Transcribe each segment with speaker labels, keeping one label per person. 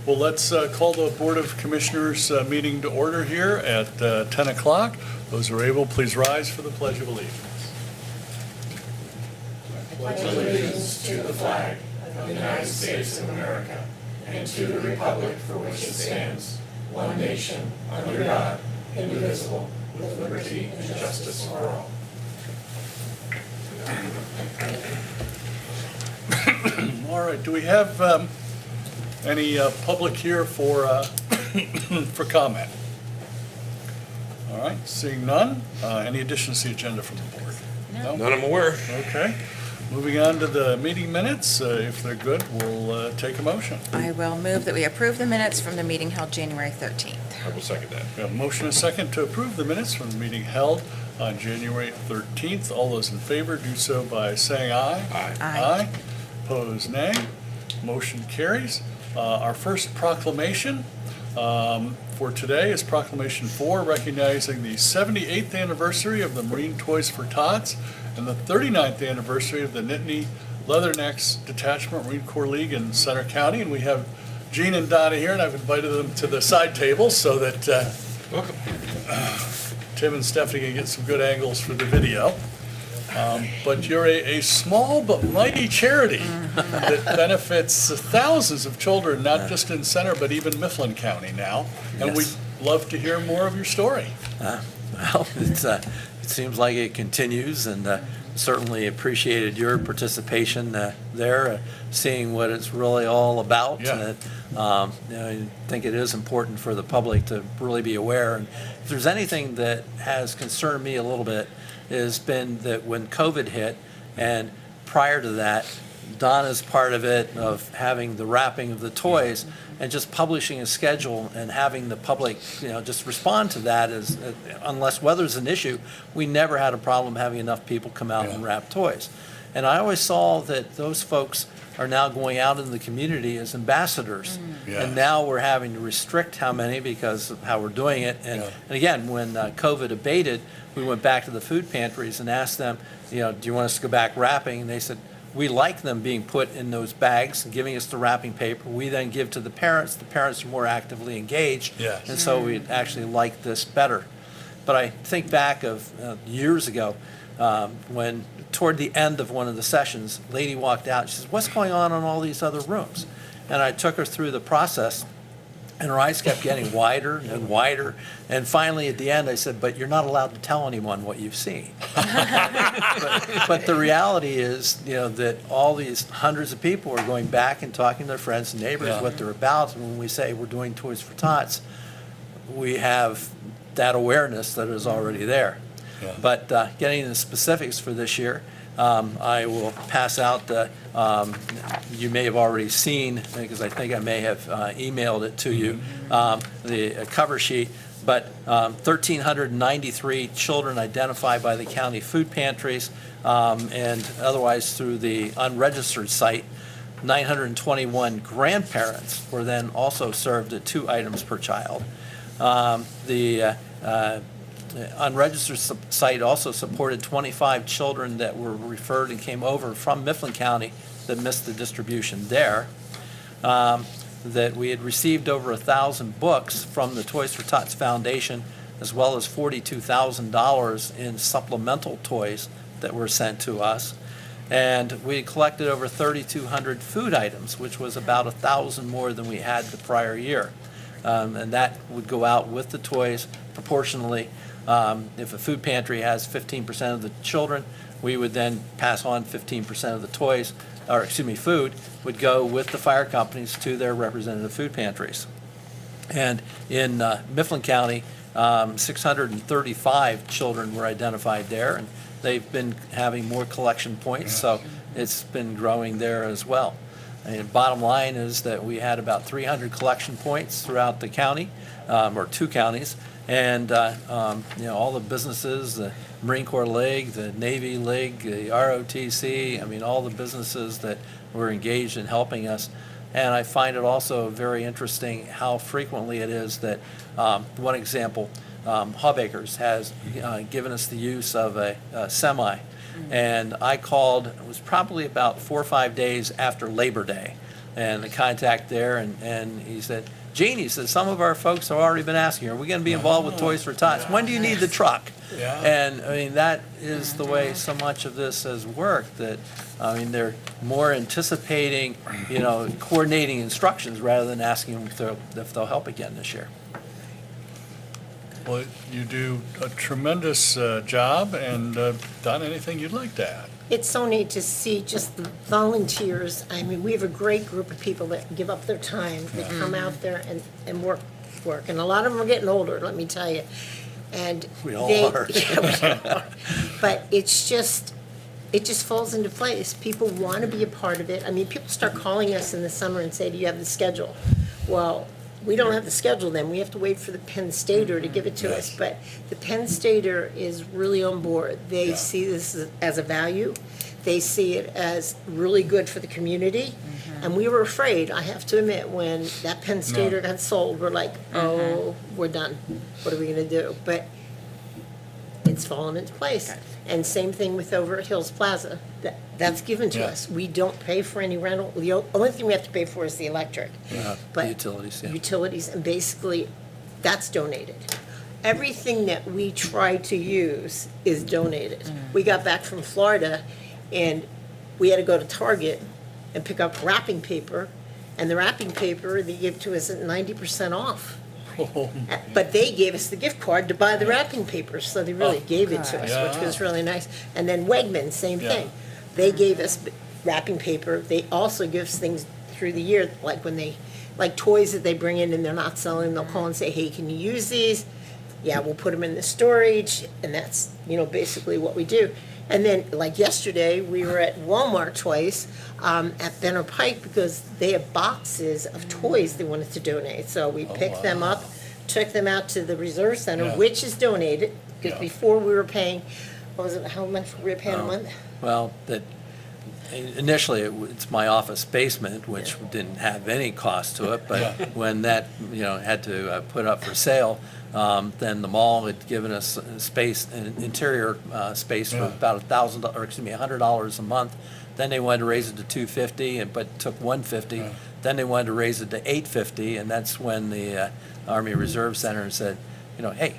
Speaker 1: Well, let's call the Board of Commissioners meeting to order here at 10 o'clock. Those who are able, please rise for the Pledge of Allegiance.
Speaker 2: Pledge allegiance to the flag of the United States of America and to the republic for which it stands, one nation, under God, indivisible, with liberty and justice for all.
Speaker 1: All right, do we have any public here for for comment? All right, seeing none. Any additions to the agenda from the board? No.
Speaker 3: None I'm aware.
Speaker 1: Okay. Moving on to the meeting minutes, if they're good, we'll take a motion.
Speaker 4: I will move that we approve the minutes from the meeting held January 13th.
Speaker 3: I will second that.
Speaker 1: We have a motion and a second to approve the minutes from the meeting held on January 13th. All those in favor do so by saying aye.
Speaker 3: Aye.
Speaker 4: Aye.
Speaker 1: Opposed, nay. Motion carries. Our first proclamation for today is Proclamation 4, recognizing the 78th anniversary of the Marine Toys for Tots and the 39th anniversary of the Nittany Leathernecks Detachment Marine Corps League in Center County. And we have Gene and Donna here, and I've invited them to the side table so that
Speaker 3: Welcome.
Speaker 1: Tim and Stephanie can get some good angles for the video. But you're a small but mighty charity that benefits thousands of children, not just in Center, but even Mifflin County now. And
Speaker 5: Yes.
Speaker 1: we'd love to hear more of your story.
Speaker 5: Well, it seems like it continues, and certainly appreciated your participation there, seeing what it's really all about.
Speaker 1: Yeah.
Speaker 5: I think it is important for the public to really be aware. And if there's anything that has concerned me a little bit, has been that when COVID hit, and prior to that, Donna's part of it, of having the wrapping of the toys, and just publishing a schedule and having the public, just respond to that as, unless weather's an issue, we never had a problem having enough people come out and wrap toys. And I always saw that those folks are now going out in the community as ambassadors.
Speaker 1: Yeah.
Speaker 5: And now we're having to restrict how many because of how we're doing it. And again, when COVID abated, we went back to the food pantries and asked them, do you want us to go back wrapping? And they said, we like them being put in those bags and giving us the wrapping paper. We then give to the parents. The parents are more actively engaged.
Speaker 1: Yes.
Speaker 5: And so we actually like this better. But I think back of years ago when toward the end of one of the sessions, a lady walked out. She says, what's going on in all these other rooms? And I took her through the process, and her eyes kept getting wider and wider. And finally, at the end, I said, but you're not allowed to tell anyone what you've seen. But the reality is, that all these hundreds of people are going back and talking to their friends and neighbors what they're about. And when we say we're doing Toys for Tots, we have that awareness that is already there.
Speaker 1: Yeah.
Speaker 5: But getting into the specifics for this year, I will pass out, you may have already seen, because I think I may have emailed it to you, the cover sheet, but 1,393 children identified by the county food pantries and otherwise through the unregistered site. 921 grandparents were then also served at 2 items per child. The unregistered site also supported 25 children that were referred and came over from Mifflin County that missed the distribution there. That we had received over 1,000 books from the Toys for Tots Foundation, as well as $42,000 in supplemental toys that were sent to us. And we collected over 3,200 food items, which was about 1,000 more than we had the prior year. And that would go out with the toys proportionally. If a food pantry has 15% of the children, we would then pass on 15% of the toys, or food would go with the fire companies to their representative food pantries. And in Mifflin County, 635 children were identified there, and they've been having more collection points, so it's been growing there as well. And bottom line is that we had about 300 collection points throughout the county, or 2 counties, and all the businesses, the Marine Corps League, the Navy League, the ROTC, all the businesses that were engaged in helping us. And I find it also very interesting how frequently it is that, one example, Hawbakers has given us the use of a semi And I called, it was probably about 4 or 5 days after Labor Day, and the contact there, and he said, Gene, he said, some of our folks have already been asking, are we going to be involved with Toys for Tots? When do you need the truck?
Speaker 1: Yeah.
Speaker 5: And, I mean, that is the way so much of this has worked, that, I mean, they're more anticipating, coordinating instructions rather than asking them if they'll help again this year.
Speaker 1: Well, you do a tremendous job, and Don, anything you'd like to add?
Speaker 2: It's so neat to see just the volunteers. I mean, we have a great group of people that give up their time, that come out there and work. And a lot of them are getting older, let me tell you. And
Speaker 5: We all
Speaker 2: they-
Speaker 5: are.
Speaker 2: Yeah, we all are. But it just falls into place. People want to be a part of it. I mean, people start calling us in the summer and say, do you have the schedule? Well, we don't have the schedule then. We have to wait for the Penn Stater to give it to us.
Speaker 1: Yes.
Speaker 2: But the Penn Stater is really on board. They
Speaker 1: Yeah.
Speaker 2: see this as a value. They see it as really good for the community. And we were afraid, I have to admit, when that Penn Stater got sold, we're like, oh, we're done. What are we gonna do? But it's fallen into place. And same thing with over at Hills Plaza. That's given to
Speaker 1: Yeah.
Speaker 2: us. We don't pay for any rental. The only thing we have to pay for is the electric.
Speaker 5: The
Speaker 2: But
Speaker 5: utilities, yeah.
Speaker 2: utilities, and basically, that's donated. Everything that we try to use is donated. We got back from Florida, and we had to go to Target and pick up wrapping paper, and the wrapping paper, they give to us at 90% off. But they gave us the gift card to buy the wrapping paper, so they really gave it to us, which was
Speaker 1: Yeah.
Speaker 2: really nice. And then Wegmans, same
Speaker 1: Yeah.
Speaker 2: thing. They gave us wrapping paper. They also give us things through the year, like when they, like toys that they bring in and they're not selling, they'll call and say, hey, can you use these? Yeah, we'll put them in the storage, and that's, basically what we do. And then, like yesterday, we were at Walmart twice, at Benner Pike, because they have boxes of toys they wanted to donate. So we picked them up, took them out to the Reserve Center,
Speaker 1: Yeah.
Speaker 2: which is donated, because
Speaker 1: Yeah.
Speaker 2: before we were paying, what was it, how much we were paying a month?
Speaker 5: Well, initially, it's my office basement, which didn't have any cost to it, but
Speaker 1: Yeah.
Speaker 5: when that, had to put up for sale, then the mall had given us space, an interior space for
Speaker 1: Yeah.
Speaker 5: about $100 a month. Then they wanted to raise it to $250, but took $150.
Speaker 1: Yeah.
Speaker 5: Then they wanted to raise it to $850, and that's when the Army Reserve Center said, hey,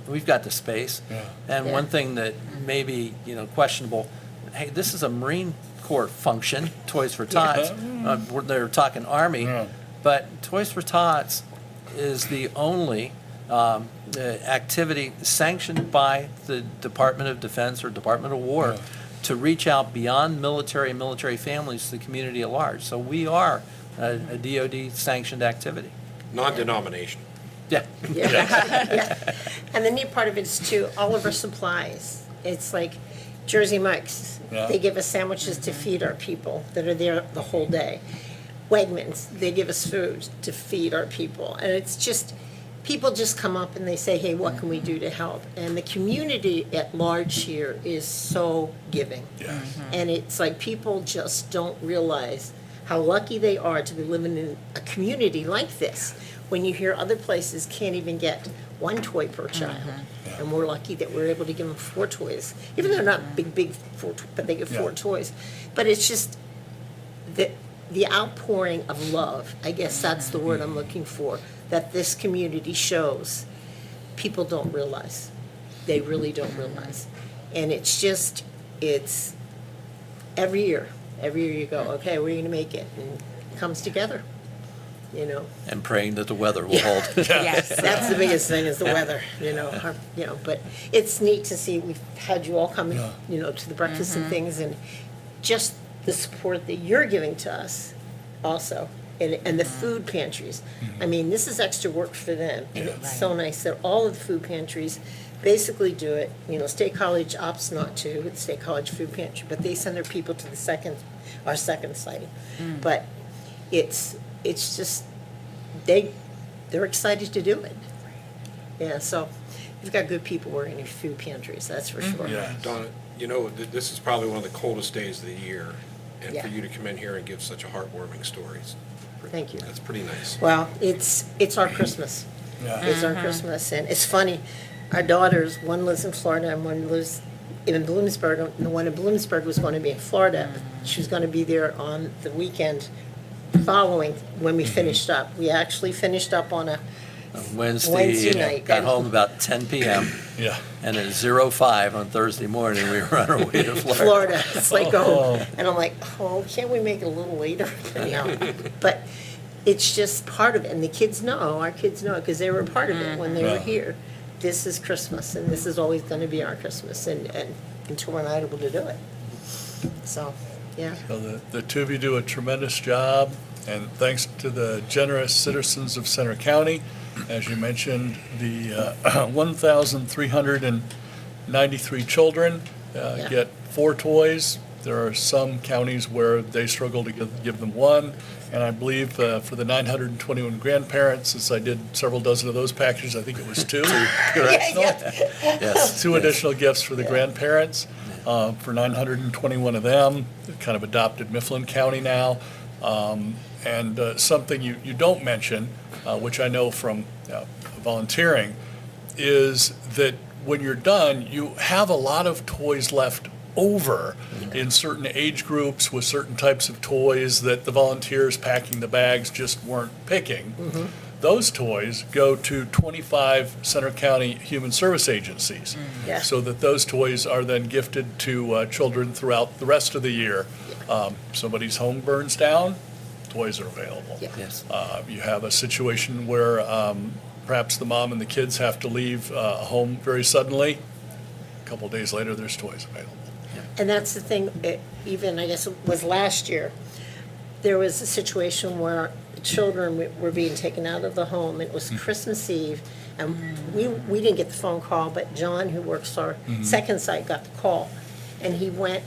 Speaker 5: we've got the space.
Speaker 1: Yeah.
Speaker 5: And
Speaker 2: Yeah.
Speaker 5: one thing that may be, questionable, hey, this is a Marine Corps function, Toys for Tots. They're talking Army,
Speaker 1: Yeah.
Speaker 5: but Toys for Tots is the only activity sanctioned by the Department of Defense or Department of War
Speaker 1: Yeah.
Speaker 5: to reach out beyond military and military families to the community at large. So we are a DoD-sanctioned activity.
Speaker 3: Non-denomination.
Speaker 5: Yeah.
Speaker 2: Yeah. And the neat part of it is too, all of our supplies, it's like Jersey Mike's.
Speaker 1: Yeah.
Speaker 2: They give us sandwiches to feed our people that are there the whole day. Wegmans, they give us food to feed our people. And it's just, people just come up and they say, hey, what can we do to help? And the community at large here is so giving.
Speaker 1: Yes.
Speaker 2: And it's like people just don't realize how lucky they are to be living in a community like this. When you hear other places can't even get one toy per child. And we're lucky that we're able to give them 4 toys. Even though they're not big 4, but they get 4
Speaker 1: Yeah.
Speaker 2: toys. But it's just the outpouring of love, I guess that's the word I'm looking for, that this community shows. People don't realize. They really don't realize. And it's just, it's every year you go, okay, we're gonna make it, and it comes together,
Speaker 5: And praying that the weather will hold.
Speaker 4: Yes.
Speaker 2: That's the biggest thing is the weather, but it's neat to see, we've had you all come,
Speaker 1: Yeah.
Speaker 2: to the breakfast and things, and just the support that you're giving to us also, and the food pantries. I mean, this is extra work for them, and it's so nice that all of the food pantries basically do it. State College opts not to, with State College Food Pantry, but they send their people to our second site. But it's just, they're excited to do it. Yeah, so you've got good people working in food pantries, that's for sure.
Speaker 1: Yeah.
Speaker 3: Donna, this is probably one of the coldest days of the year, and
Speaker 2: Yeah.
Speaker 3: for you to come in here and give such a heartwarming story,
Speaker 2: Thank you.
Speaker 3: that's pretty nice.
Speaker 2: Well, it's our Christmas.
Speaker 1: Yeah.
Speaker 2: It's our Christmas, and it's funny, our daughters, one lives in Florida and one lives
Speaker 6: in Bloomsburg, the one in Bloomsburg was going to be in Florida. She was going to be there on the weekend following when we finished up. We actually finished up on a Wednesday night.
Speaker 5: Got home about 10 PM,
Speaker 1: Yeah.
Speaker 5: and at 05 on Thursday morning, we were on our way to Florida.
Speaker 6: Florida. It's like, oh, and I'm like, oh, can't we make it a little later? Anyhow, but it's just part of it, and the kids know, our kids know, because they were a part of it when they were
Speaker 1: Yeah.
Speaker 6: here. This is Christmas, and this is always going to be our Christmas, and until we're not able to do it. So, yeah.
Speaker 1: So the two of you do a tremendous job, and thanks to the generous citizens of Center County. As you mentioned, the 1,393 children
Speaker 6: Yeah.
Speaker 1: get 4 toys. There are some counties where they struggle to give them 1. And I believe for the 921 grandparents, since I did several dozen of those packages, I think it was 2.
Speaker 5: Yes.
Speaker 1: 2 additional gifts for the grandparents, for 921 of them, kind of adopted Mifflin County now. And something you don't mention, which I know from volunteering, is that when you're done, you have a lot of toys left over in certain age groups with certain types of toys that the volunteers packing the bags just weren't picking. Those toys go to 25 Center County Human Service agencies.
Speaker 6: Yeah.
Speaker 1: So that those toys are then gifted to children throughout the rest of the year. Somebody's home burns down, toys are available.
Speaker 6: Yeah.
Speaker 5: Yes.
Speaker 1: You have a situation where perhaps the mom and the kids have to leave a home very suddenly. A couple days later, there's toys available.
Speaker 6: And that's the thing, even, I guess it was last year, there was a situation where children were being taken out of the home. It was Christmas Eve, and we didn't get the phone call, but John, who works for Second Sight, got the call. And he went,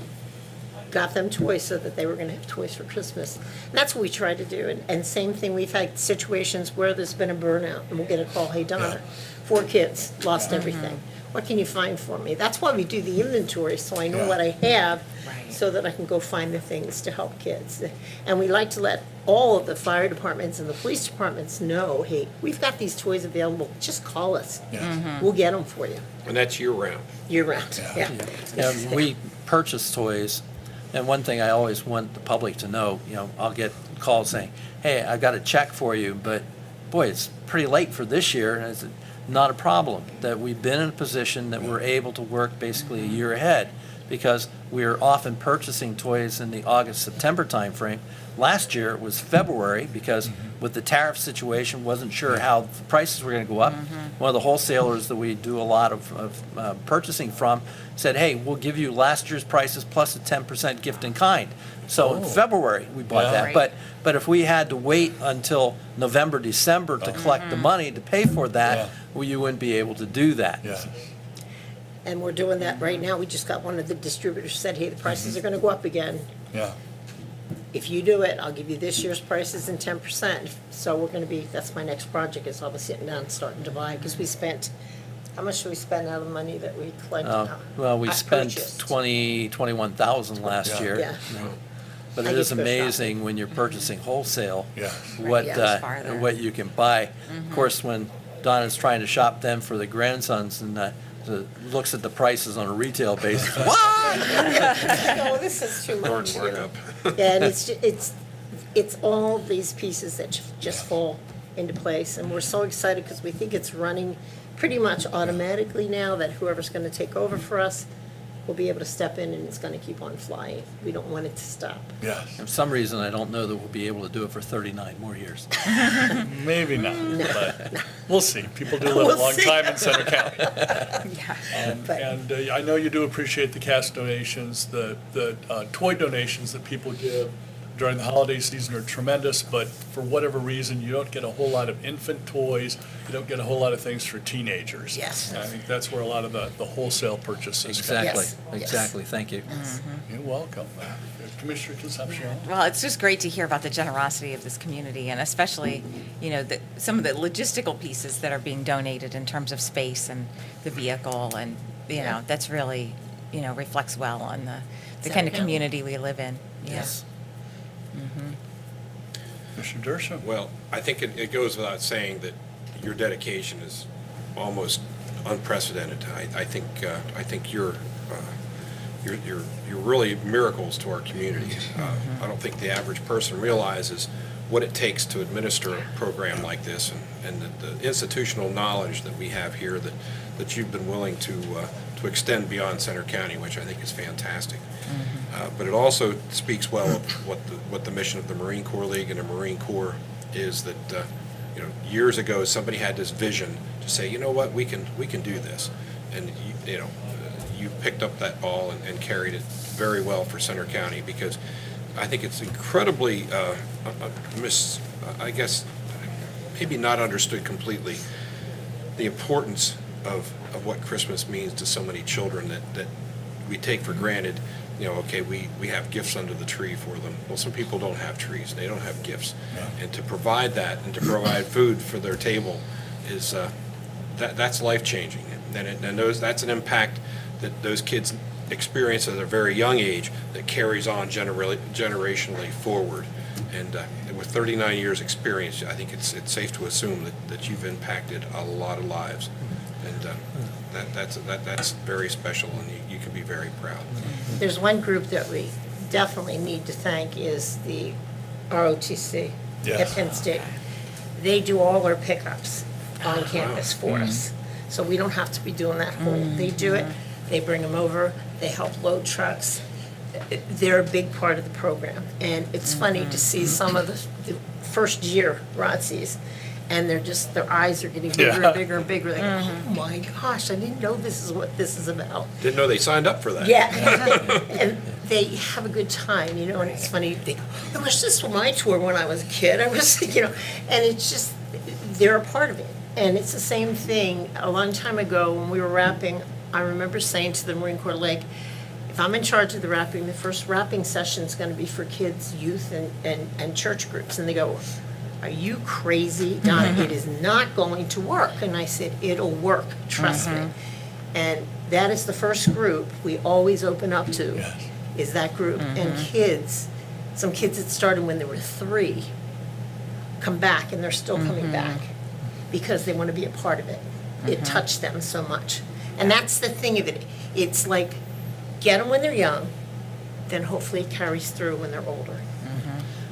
Speaker 6: got them toys so that they were gonna have toys for Christmas. And that's what we try to do. And same thing, we've had situations where there's been a burnout, and we'll get a call, hey, Donna, 4 kids, lost everything. What can you find for me? That's why we do the inventory, so I know what I have,
Speaker 4: Right.
Speaker 6: so that I can go find the things to help kids. And we like to let all of the fire departments and the police departments know, hey, we've got these toys available, just call us.
Speaker 1: Yes.
Speaker 6: We'll get them for you,
Speaker 3: And that's year-round.
Speaker 6: year-round, yeah.
Speaker 5: Yeah, we purchase toys, and one thing I always want the public to know, I'll get calls saying, hey, I got a check for you, but boy, it's pretty late for this year, and it's not a problem, that we've been in a position that we're able to work basically a year ahead, because we're often purchasing toys in the August-September timeframe. Last year, it was February, because with the tariff situation, wasn't sure how the prices were gonna go up. One of the wholesalers that we do a lot of purchasing from said, hey, we'll give you last year's prices plus a 10% gift in kind. So in February, we bought
Speaker 1: Yeah.
Speaker 5: that. But if we had to wait until November, December to collect the money to pay for that, well, you wouldn't be able to do that.
Speaker 1: Yes.
Speaker 6: And we're doing that right now. We just got one of the distributors said, hey, the prices are gonna go up again.
Speaker 1: Yeah.
Speaker 6: If you do it, I'll give you this year's prices and 10%. So we're gonna be, that's my next project, is I'll be sitting down and starting to buy, because we spent, how much did we spend out of the money that we collected?
Speaker 5: Well, we
Speaker 6: I
Speaker 5: spent
Speaker 6: purchased.
Speaker 5: 21,000 last
Speaker 1: Yeah.
Speaker 5: year.
Speaker 6: Yeah.
Speaker 5: But
Speaker 6: I
Speaker 5: it
Speaker 6: get
Speaker 5: is
Speaker 6: to go
Speaker 5: amazing when you're purchasing wholesale,
Speaker 1: Yes.
Speaker 5: what,
Speaker 4: Yeah, it's farther.
Speaker 5: what you can buy. Of course, when Donna's trying to shop them for the grandsons and looks at the prices on a retail basis, what?
Speaker 6: No, this is too
Speaker 3: Large
Speaker 6: much.
Speaker 3: markup.
Speaker 6: Yeah, and it's all these pieces that just fall into place, and we're so excited because we think it's running pretty much automatically now, that whoever's gonna take over for us will be able to step in, and it's gonna keep on flying. We don't want it to stop.
Speaker 1: Yes.
Speaker 5: For some reason, I don't know that we'll be able to do it for 39 more years.
Speaker 1: Maybe not, but we'll see. People do live
Speaker 6: We'll
Speaker 1: a long
Speaker 6: see.
Speaker 1: time in Center County.
Speaker 4: Yeah.
Speaker 6: But-
Speaker 1: And I know you do appreciate the cash donations, the toy donations that people give during the holiday season are tremendous, but for whatever reason, you don't get a whole lot of infant toys, you don't get a whole lot of things for teenagers.
Speaker 6: Yes.
Speaker 1: And I think that's where a lot of the wholesale purchases come.
Speaker 5: Exactly,
Speaker 6: Yes, yes.
Speaker 5: exactly, thank you.
Speaker 1: You're welcome. Commissioner Concepcion?
Speaker 4: Well, it's just great to hear about the generosity of this community, and especially, some of the logistical pieces that are being donated in terms of space and the vehicle, and, that's really, reflects well on the kind of
Speaker 6: Center County.
Speaker 4: community we live in. Yeah.
Speaker 5: Yes.
Speaker 1: Commissioner Dershowitz?
Speaker 3: Well, I think it goes without saying that your dedication is almost unprecedented. I think your you're really miracles to our community. I don't think the average person realizes what it takes to administer a program like this, and the institutional knowledge that we have here that you've been willing to extend beyond Center County, which I think is fantastic. But it also speaks well of what the mission of the Marine Corps League and the Marine Corps is, that years ago somebody had this vision to say, you know what, we can do this, and you picked up that ball and carried it very well for Center County, because I think it's incredibly I guess maybe not understood completely, the importance of what Christmas means to so many children that we take for granted. Okay, we have gifts under the tree for them. Well, some people don't have trees, they don't have gifts. And to provide that and to provide food for their table is, that's life-changing. And that's an impact that those kids experience at a very young age that carries on generationally forward. And with 39 years' experience, I think it's safe to assume that you've impacted a lot of lives. And that's very special, and you can be very proud.
Speaker 6: There's one group that we definitely need to thank, is the ROTC at
Speaker 1: Yes.
Speaker 6: Penn State. They do all our pickups on campus for us, so we don't have to be doing that whole. They do it, they bring them over, they help load trucks. They're a big part of the program, and it's funny to see some of the first year ROTCs, and their eyes are getting bigger
Speaker 1: Yeah.
Speaker 6: and bigger and bigger. They go, oh my gosh, I didn't know this is what this is about.
Speaker 3: Didn't know they signed up for that.
Speaker 6: Yeah, and they have a good time, and it's funny, they go, I wish this were my tour when I was a kid, I was, and it's just, they're a part of it. And it's the same thing, a long time ago, when we were rapping, I remember saying to the Marine Corps League, if I'm in charge of the rapping, the first rapping session is gonna be for kids, youth, and church groups. And they go, are you crazy, Donna? It is not going to work. And I said, it'll work, trust me. And that is the first group we always open up to,
Speaker 1: Yes.
Speaker 6: is that group. And kids, some kids that started when they were 3, come back, and they're still coming back because they want to be a part of it. It touched them so much. And that's the thing of it. It's like, get them when they're young, then hopefully it carries through when they're older.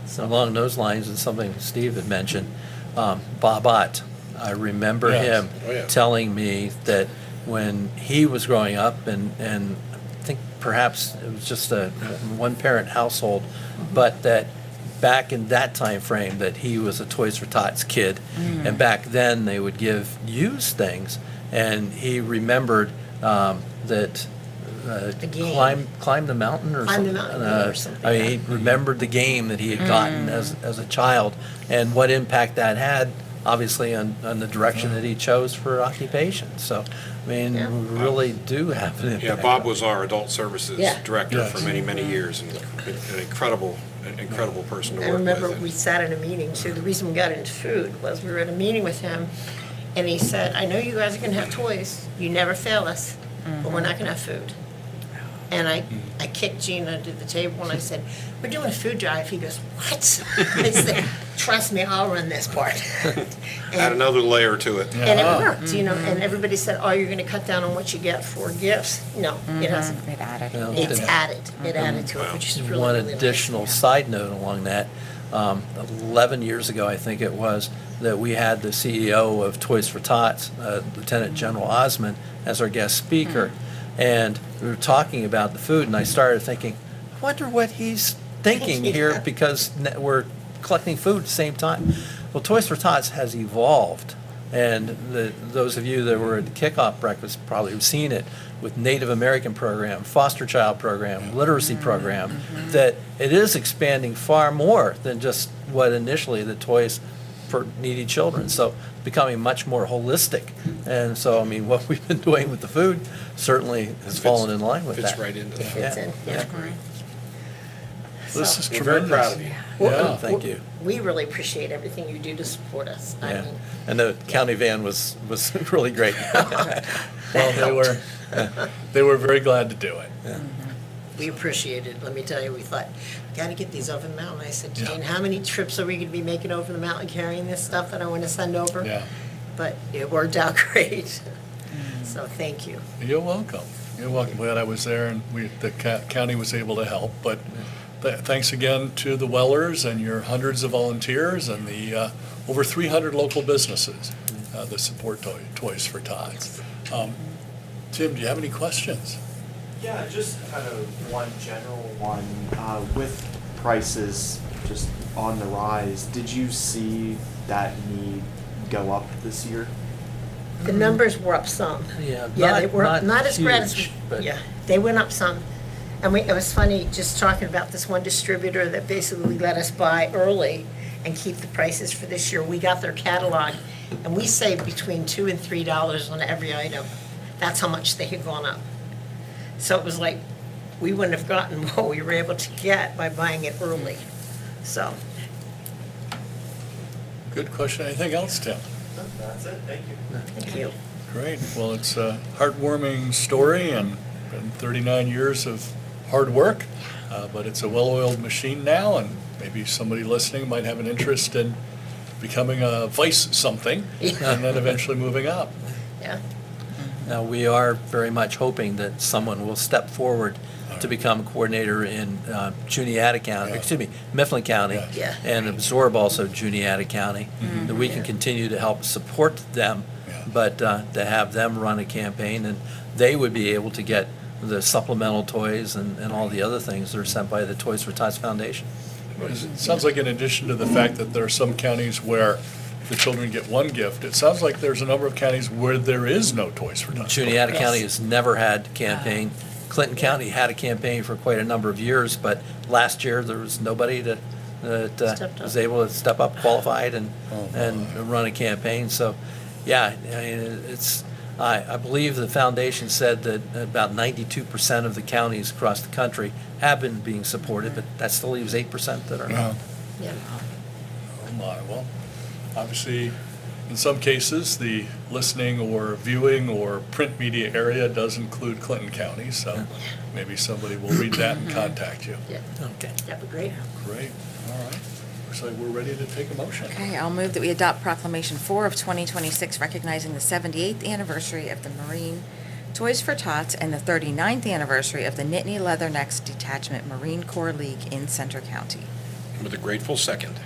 Speaker 5: So along those lines, and something Steve had mentioned, Bob Ott, I remember
Speaker 1: Yes.
Speaker 5: him
Speaker 3: Oh, yeah.
Speaker 5: telling me that when he was growing up, and I think perhaps it was just a one-parent household, but that back in that time frame, that he was a Toys for Tots kid, and back then they would give used things, and he remembered that
Speaker 6: game.
Speaker 5: climb the mountain or
Speaker 6: Climb the
Speaker 5: something.
Speaker 6: Mountain or something,
Speaker 5: I mean,
Speaker 6: yeah.
Speaker 5: he remembered the game that he had gotten as a child, and what impact that had, obviously, on the direction that he chose for occupation. So, I mean,
Speaker 6: Yeah.
Speaker 5: we really do have an impact.
Speaker 3: Yeah, Bob was our adult services
Speaker 6: Yeah.
Speaker 3: director
Speaker 1: Yes.
Speaker 3: for many, many years, and an incredible person to
Speaker 6: I
Speaker 3: work
Speaker 6: remember
Speaker 3: with.
Speaker 6: we sat in a meeting, so the reason we got into food was we were at a meeting with him, and he said, I know you guys are gonna have toys, you never fail us, but we're not gonna have food. And I kicked Gene under the table and I said, we're doing a food drive. He goes, what? I said, trust me, I'll run this part.
Speaker 3: Add another layer to it.
Speaker 6: And it worked, and everybody said, oh, you're gonna cut down on what you get for gifts. No, it hasn't.
Speaker 4: It added.
Speaker 5: Well,
Speaker 6: It's
Speaker 5: and
Speaker 6: added, it added to it, which is really,
Speaker 5: one
Speaker 6: really nice.
Speaker 5: additional side note along that, 11 years ago, I think it was, that we had the CEO of Toys for Tots, Lieutenant General Osmond, as our guest speaker. And we were talking about the food, and I started thinking, I wonder what he's thinking here,
Speaker 6: Yeah.
Speaker 5: because we're collecting food at the same time. Well, Toys for Tots has evolved, and those of you that were at the kickoff breakfast probably have seen it, with Native American program, foster child program, literacy program, that it is expanding far more than just what initially the toys for needy children. So becoming much more holistic. And so, I mean, what we've been doing with the food certainly has fallen in line with that.
Speaker 3: Fits right into the food.
Speaker 6: Fits in, yeah.
Speaker 1: This
Speaker 6: So-
Speaker 1: is
Speaker 3: We're very
Speaker 1: tremendous.
Speaker 3: proud of you.
Speaker 6: Well,
Speaker 5: Thank you.
Speaker 6: We really appreciate everything you do to support us. I
Speaker 5: Yeah.
Speaker 6: mean,
Speaker 5: And the county van was really great.
Speaker 1: Well, they were very glad to do it.
Speaker 6: we appreciate it. Let me tell you, we thought, gotta get these over the mountain. I said,
Speaker 1: Yeah.
Speaker 6: Jane, how many trips are we gonna be making over the mountain carrying this stuff that I wanna send over?
Speaker 1: Yeah,
Speaker 6: But it worked out great. So thank you.
Speaker 1: you're welcome. You're welcome. Glad I was there, and the county was able to help. But thanks again to the Wellers and your hundreds of volunteers and the over 300 local businesses that support Toys for Tots. Tim, do you have any questions?
Speaker 7: Yeah, just kind of one general one. With prices just on the rise, did you see that need go up this year?
Speaker 6: The numbers were up some.
Speaker 5: Yeah,
Speaker 6: Yeah, they were not as bad as,
Speaker 5: huge, but-
Speaker 6: yeah, they went up some. And it was funny, just talking about this one distributor that basically let us buy early and keep the prices for this year. We got their catalog, and we saved between $2 and $3 on every item. That's how much they had gone up. So it was like, we wouldn't have gotten what we were able to get by buying it early. So,
Speaker 1: Good question. Anything else, Tim?
Speaker 7: That's it, thank you.
Speaker 6: thank you.
Speaker 1: Great. Well, it's a heartwarming story and been 39 years of hard work, but it's a well-oiled machine now, and maybe somebody listening might have an interest in becoming a vice something and then eventually moving up.
Speaker 6: Yeah.
Speaker 5: Now, we are very much hoping that someone will step forward to become coordinator in Juniata County,
Speaker 1: Yeah.
Speaker 5: excuse me, Mifflin County,
Speaker 1: Yeah.
Speaker 6: Yeah.
Speaker 5: and absorb also Juniata County, that we can
Speaker 6: Yeah.
Speaker 5: continue to help support them,
Speaker 1: Yeah.
Speaker 5: but to have them run a campaign, and they would be able to get the supplemental toys and all the other things that are sent by the Toys for Tots Foundation.
Speaker 1: It sounds like in addition to the fact that there are some counties where the children get one gift, it sounds like there's a number of counties where there is no Toys for Tots.
Speaker 5: Juniata
Speaker 6: Yes.
Speaker 5: County has never had a campaign. Clinton County had a campaign for quite a number of years, but last year there was nobody that
Speaker 6: Stepped up.
Speaker 5: was able to step up, qualified, and
Speaker 1: Oh,
Speaker 5: and run a campaign. So, yeah, I mean, I believe the foundation said that about 92% of the counties across the country have been being supported, but that still leaves 8% that are
Speaker 1: Yeah.
Speaker 5: not.
Speaker 6: Yeah.
Speaker 1: Oh my, well, obviously, in some cases, the listening or viewing or print media area does include Clinton County, so maybe somebody will read that and contact you.
Speaker 6: Yeah,
Speaker 5: Okay.
Speaker 6: that'd be great.
Speaker 1: Great, all right. Looks like we're ready to take a motion.
Speaker 4: Okay, I'll move that we adopt Proclamation 4 of 2026, recognizing the 78th anniversary of the Marine Toys for Tots and the 39th anniversary of the Nittany Leathernecks Detachment Marine Corps League in Center County.
Speaker 3: With a grateful second.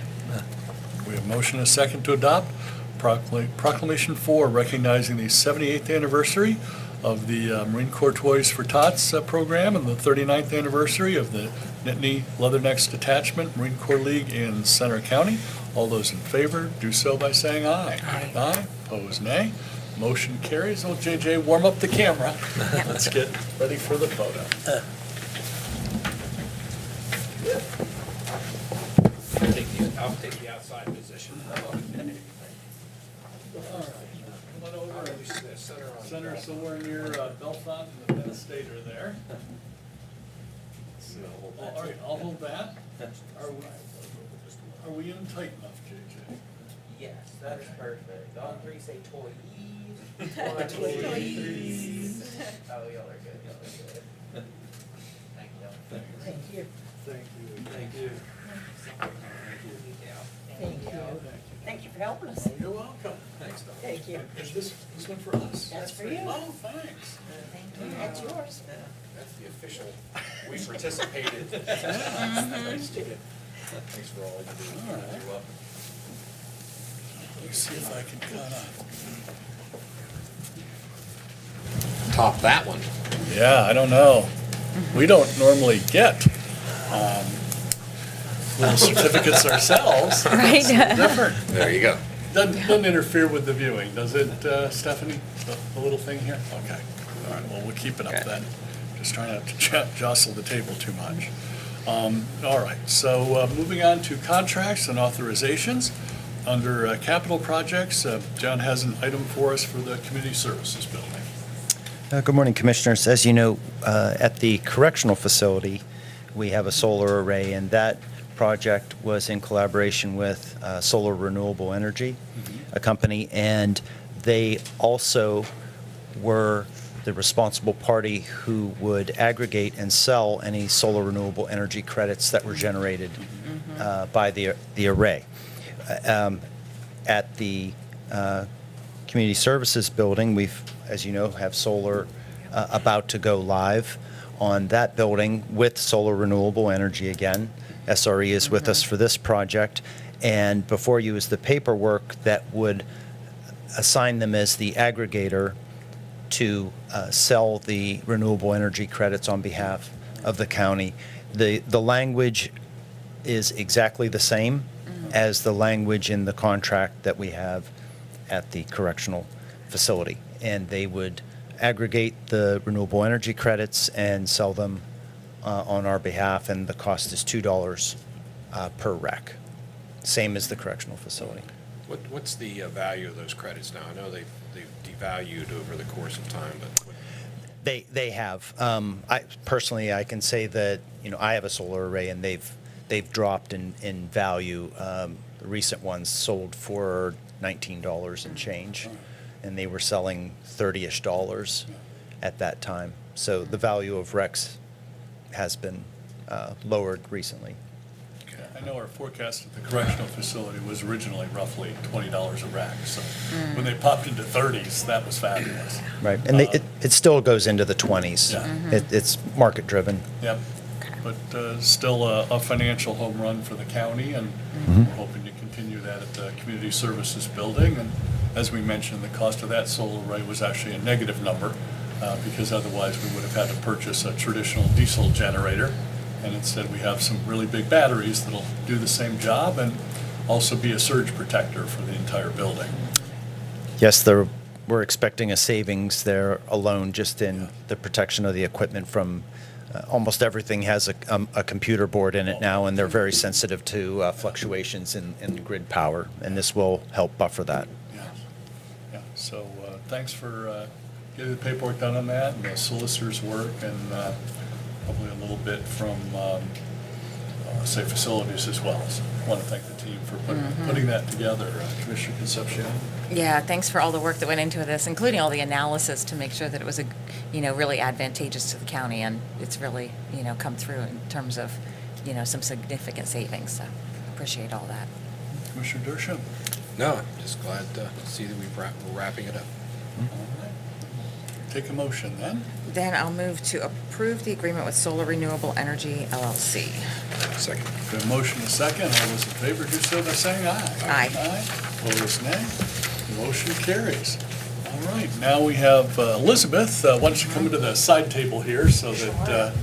Speaker 1: We have motion and a second to adopt Proclamation 4, recognizing the 78th anniversary of the Marine Corps Toys for Tots program and the 39th anniversary of the Nittany Leathernecks Detachment Marine Corps League in Center County. All those in favor, do so by saying aye.
Speaker 4: Aye.
Speaker 1: Aye, opposed nay. Motion carries. Oh, JJ, warm up the camera. Let's get ready for the photo.
Speaker 3: I'll take the outside position.
Speaker 1: Come on over and center somewhere near Bellefonte and the Penn Stater there. All right, I'll hold that. Are we in tight enough, JJ?
Speaker 8: Yes, that is perfect. On three, say toys.
Speaker 6: Toys.
Speaker 8: Oh, y'all are good, y'all are good. Thank you.
Speaker 6: Thank you.
Speaker 1: Thank you.
Speaker 5: Thank you.
Speaker 6: Thank you. Thank you for helping us.
Speaker 1: You're welcome.
Speaker 5: Thanks, Doc.
Speaker 6: Thank you.
Speaker 1: Is this one for us?
Speaker 6: That's for you.
Speaker 1: Oh, thanks.
Speaker 6: That's yours.
Speaker 3: That's the official, we participated. Thanks for all you do.
Speaker 1: All right.
Speaker 3: You're welcome.
Speaker 1: Let me see if I can kind of.
Speaker 3: Top that one.
Speaker 1: Yeah, I don't know. We don't normally get little certificates ourselves.
Speaker 4: Right.
Speaker 1: It's different.
Speaker 3: There you go.
Speaker 1: Doesn't interfere with the viewing, does it, Stephanie? The little thing here? Okay. All right, well, we'll keep it up
Speaker 4: Okay.
Speaker 1: then. Just trying not to jostle the table too much. All right, so moving on to contracts and authorizations. Under capital projects, John has an item for us for the community services building.
Speaker 9: Good morning, Commissioners. As you know, at the correctional facility, we have a solar array, and that project was in collaboration with Solar Renewable Energy, a company, and they also were the responsible party who would aggregate and sell any solar renewable energy credits that were generated by the array. At the community services building, we've, as you know, have solar about to go live on that building with Solar Renewable Energy again. SRE is with us for this project. And before you is the paperwork that would assign them as the aggregator to sell the renewable energy credits on behalf of the county. The language is exactly the same as the language in the contract that we have at the correctional facility. And they would aggregate the renewable energy credits and sell them on our behalf, and the cost is $2 per rec, same as the correctional facility.
Speaker 3: What's the value of those credits now? I know they've devalued over the course of time, but
Speaker 9: They have. I can say that, I have a solar array, and they've dropped in value. The recent ones sold for $19 and change, and they were selling $30-ish at that time. So the value of RECs has been lowered recently.
Speaker 1: I know our forecast at the correctional facility was originally roughly $20 a rack, so when they popped into 30s, that was fabulous.
Speaker 9: Right, and it still goes into the 20s.
Speaker 1: Yeah.
Speaker 9: It's market-driven.
Speaker 1: Yep, but still a financial home run for the county, and we're hoping to continue that at the Community Services Building. And as we mentioned, the cost of that solar array was actually a negative number, because otherwise we would have had to purchase a traditional diesel generator. And instead, we have some really big batteries that'll do the same job and also be a surge protector for the entire building.
Speaker 9: Yes, we're expecting a savings there alone just in the protection of the equipment from almost everything has a computer board in it now, and they're very sensitive to fluctuations in grid power, and this will help buffer that.
Speaker 1: Yeah, so thanks for getting the paperwork done on that and the solicitor's work, and probably a little bit from, say, facilities as well. So I want to thank the team for putting that together. Commissioner Concepcion?
Speaker 4: Yeah, thanks for all the work that went into this, including all the analysis to make sure that it was, really advantageous to the county, and it's really, come through in terms of, some significant savings. So appreciate all that.
Speaker 1: Commissioner Dershowitz?
Speaker 3: no, I'm just glad to see that we're wrapping it up.
Speaker 1: All right. Take a motion then.
Speaker 4: Then I'll move to approve the agreement with Solar Renewable Energy LLC.
Speaker 3: Second.
Speaker 1: Got a motion and a second. All those in favor, do so by saying aye.
Speaker 4: Aye.
Speaker 1: Aye. Opposed, nay. Motion carries. All right, now we have Elizabeth. Why don't you come into the side table here so that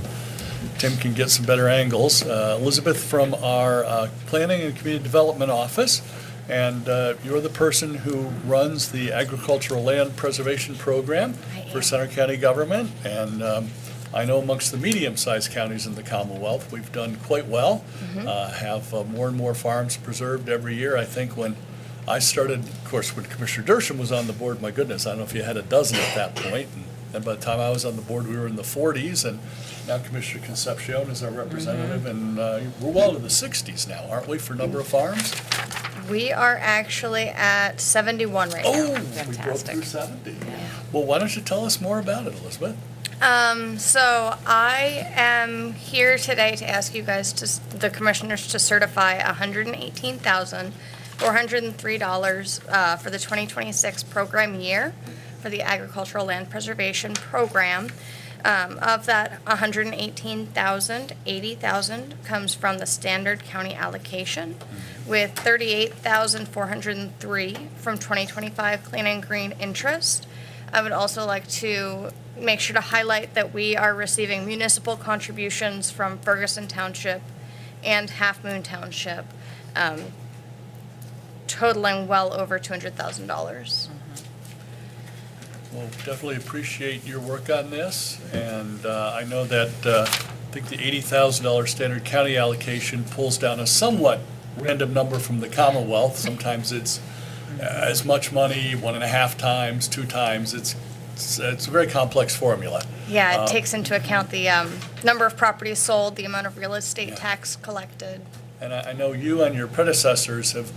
Speaker 1: Tim can get some better angles. Elizabeth from our Planning and Community Development Office, and you're the person who runs the Agricultural Land Preservation Program for Center County government. And I know amongst the medium-sized counties in the Commonwealth, we've done quite well, have more and more farms preserved every year. I think when I started, of course, when Commissioner Dershowitz was on the board, my goodness, I don't know if you had a dozen at that point. And then by the time I was on the board, we were in the 40s, and now Commissioner Concepcion is our representative, and we're well into the 60s now, aren't we, for number of farms?
Speaker 2: We are actually at 71 right now.
Speaker 1: Oh, we broke
Speaker 4: Fantastic.
Speaker 1: through 70. Well, why don't you tell us more about it, Elizabeth?
Speaker 2: So I am here today to ask you guys, the commissioners, to certify $118,403 for the 2026 program year for the Agricultural Land Preservation Program. Of that 118,000, 80,000 comes from the standard county allocation, with 38,403 from 2025 Clean and Green interest. I would also like to make sure to highlight that we are receiving municipal contributions from Ferguson Township and Half Moon Township, totaling well over $200,000.
Speaker 1: Well, definitely appreciate your work on this, and I know that I think the $80,000 standard county allocation pulls down a somewhat random number from the Commonwealth. Sometimes it's as much money, 1.5 times, 2 times. It's a very complex formula.
Speaker 2: Yeah, it takes into account the number of properties sold, the amount of real estate tax collected.
Speaker 1: And I know you and your predecessors have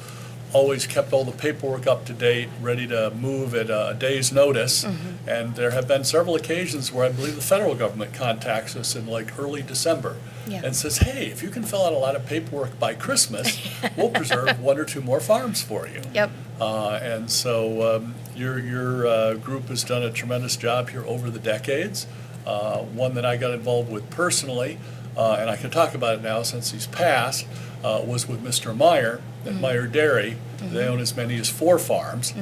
Speaker 1: always kept all the paperwork up to date, ready to move at a day's notice. And there have been several occasions where I believe the federal government contacts us in like early December
Speaker 2: Yeah.
Speaker 1: and says, hey, if you can fill out a lot of paperwork by Christmas, we'll preserve 1 or 2 more farms for you.
Speaker 2: Yep.
Speaker 1: And so your group has done a tremendous job here over the decades. One that I got involved with personally, and I can talk about it now since he's passed, was with Mr. Meyer at Meyer Dairy. They own as many as 4 farms.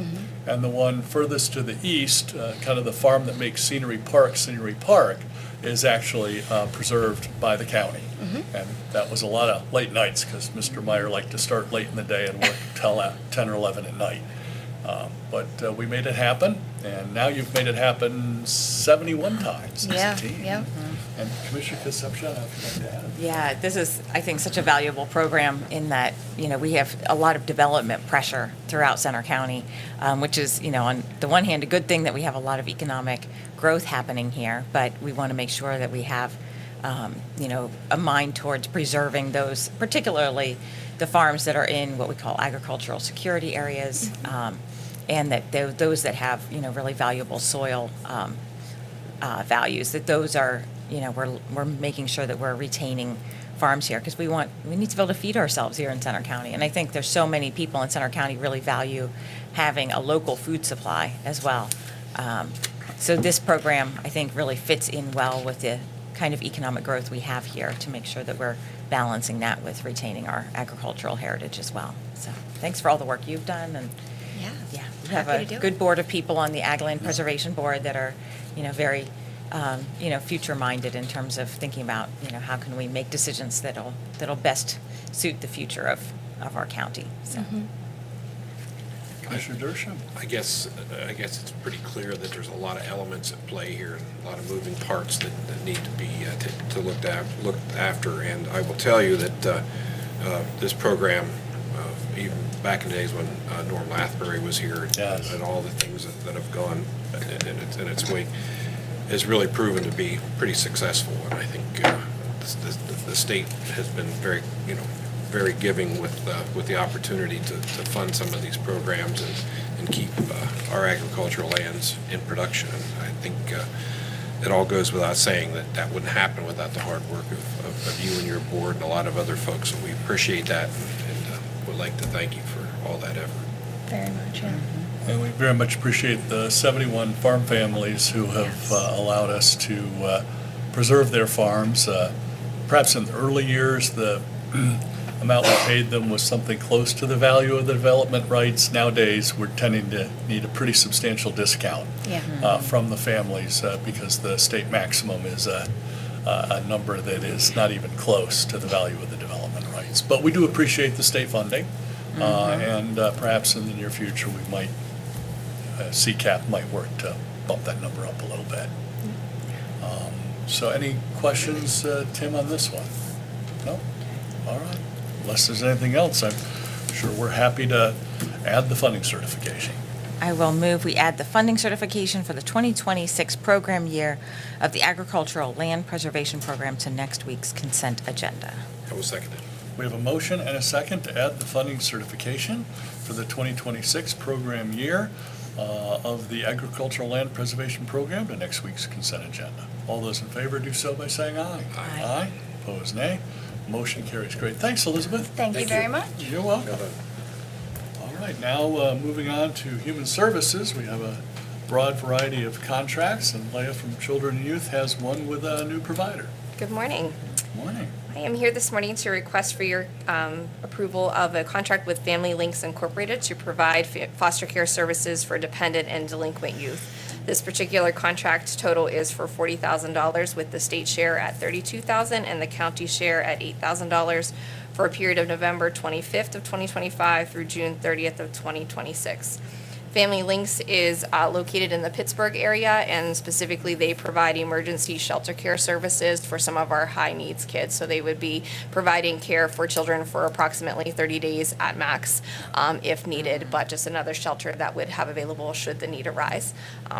Speaker 1: And the one furthest to the east, kind of the farm that makes Scenery Park, is actually preserved by the county. And that was a lot of late nights because Mr. Meyer liked to start late in the day and work till 10 or 11 at night. But we made it happen, and now you've made it happen 71 times as
Speaker 4: Yeah,
Speaker 1: a team.
Speaker 4: yeah.
Speaker 1: And Commissioner Concepcion, I'd like to add.
Speaker 4: Yeah, this is, I think, such a valuable program in that, we have a lot of development pressure throughout Center County, which is, on the one hand, a good thing that we have a lot of economic growth happening here, but we want to make sure that we have, a mind towards preserving those, particularly the farms that are in what we call agricultural security areas, and that those that have, really valuable soil values, that those are, we're making sure that we're retaining farms here because we need to be able to feed ourselves here in Center County. And I think there's so many people in Center County really value having a local food supply as well. So this program, I think, really fits in well with the kind of economic growth we have here to make sure that we're balancing that with retaining our agricultural heritage as well. So thanks for all the work you've done, and yeah, we have
Speaker 10: Happy
Speaker 4: a
Speaker 10: to do
Speaker 4: good
Speaker 10: it.
Speaker 4: board of people on the Ag Land Preservation Board that are, very, future-minded in terms of thinking about, how can we make decisions that'll best suit the future of our county. So.
Speaker 1: Commissioner Dershowitz?
Speaker 3: I guess it's pretty clear that there's a lot of elements at play here, and a lot of moving parts that need to be looked after. And I will tell you that this program, even back in the days when Norm Lathbury was here,
Speaker 1: Yes.
Speaker 3: and all the things that have gone in its wake, has really proven to be pretty successful. And I think the state has been very, very giving with the opportunity to fund some of these programs and keep our agricultural lands in production. And I think it all goes without saying that wouldn't happen without the hard work of you and your board and a lot of other folks. So we appreciate that and would like to thank you for all that effort.
Speaker 10: Very much, yeah.
Speaker 1: And we very much appreciate the 71 farm families who have allowed us to preserve their farms. Perhaps in the early years, the amount we paid them was something close to the value of the development rights. Nowadays, we're tending to need a pretty substantial discount from the families because the state maximum is a number that is not even close to the value of the development rights. But we do appreciate the state funding, and perhaps in the near future, we might, CCAP might work to bump that number up a little bit. So any questions, Tim, on this one? No? All right. Unless there's anything else, I'm sure we're happy to add the funding certification.
Speaker 4: I will move we add the funding certification for the 2026 program year of the Agricultural Land Preservation Program to next week's consent agenda.
Speaker 3: I will second it.
Speaker 1: We have a motion and a second to add the funding certification for the 2026 program year of the Agricultural Land Preservation Program to next week's consent agenda. All those in favor do so by saying aye.
Speaker 4: Aye.
Speaker 1: Aye. Opposed, nay. Motion carries. Great. Thanks, Elizabeth.
Speaker 10: Thank you very much.
Speaker 1: You're welcome. All right, now moving on to Human Services, we have a broad variety of contracts, and Leah from Children and Youth has one with a new provider.
Speaker 11: Good morning.
Speaker 1: Morning.
Speaker 11: I am here this morning to request for your approval of a contract with Family Links Incorporated to provide foster care services for dependent and delinquent youth. This particular contract total is for $40,000 with the state share at $32,000 and the county share at $8,000 for a period of November 25th of 2025 through June 30th of 2026. Family Links is located in the Pittsburgh area, and specifically they provide emergency shelter care services for some of our high needs kids. So they would be providing care for children for approximately 30 days at max if needed, but just another shelter that would have available should the need arise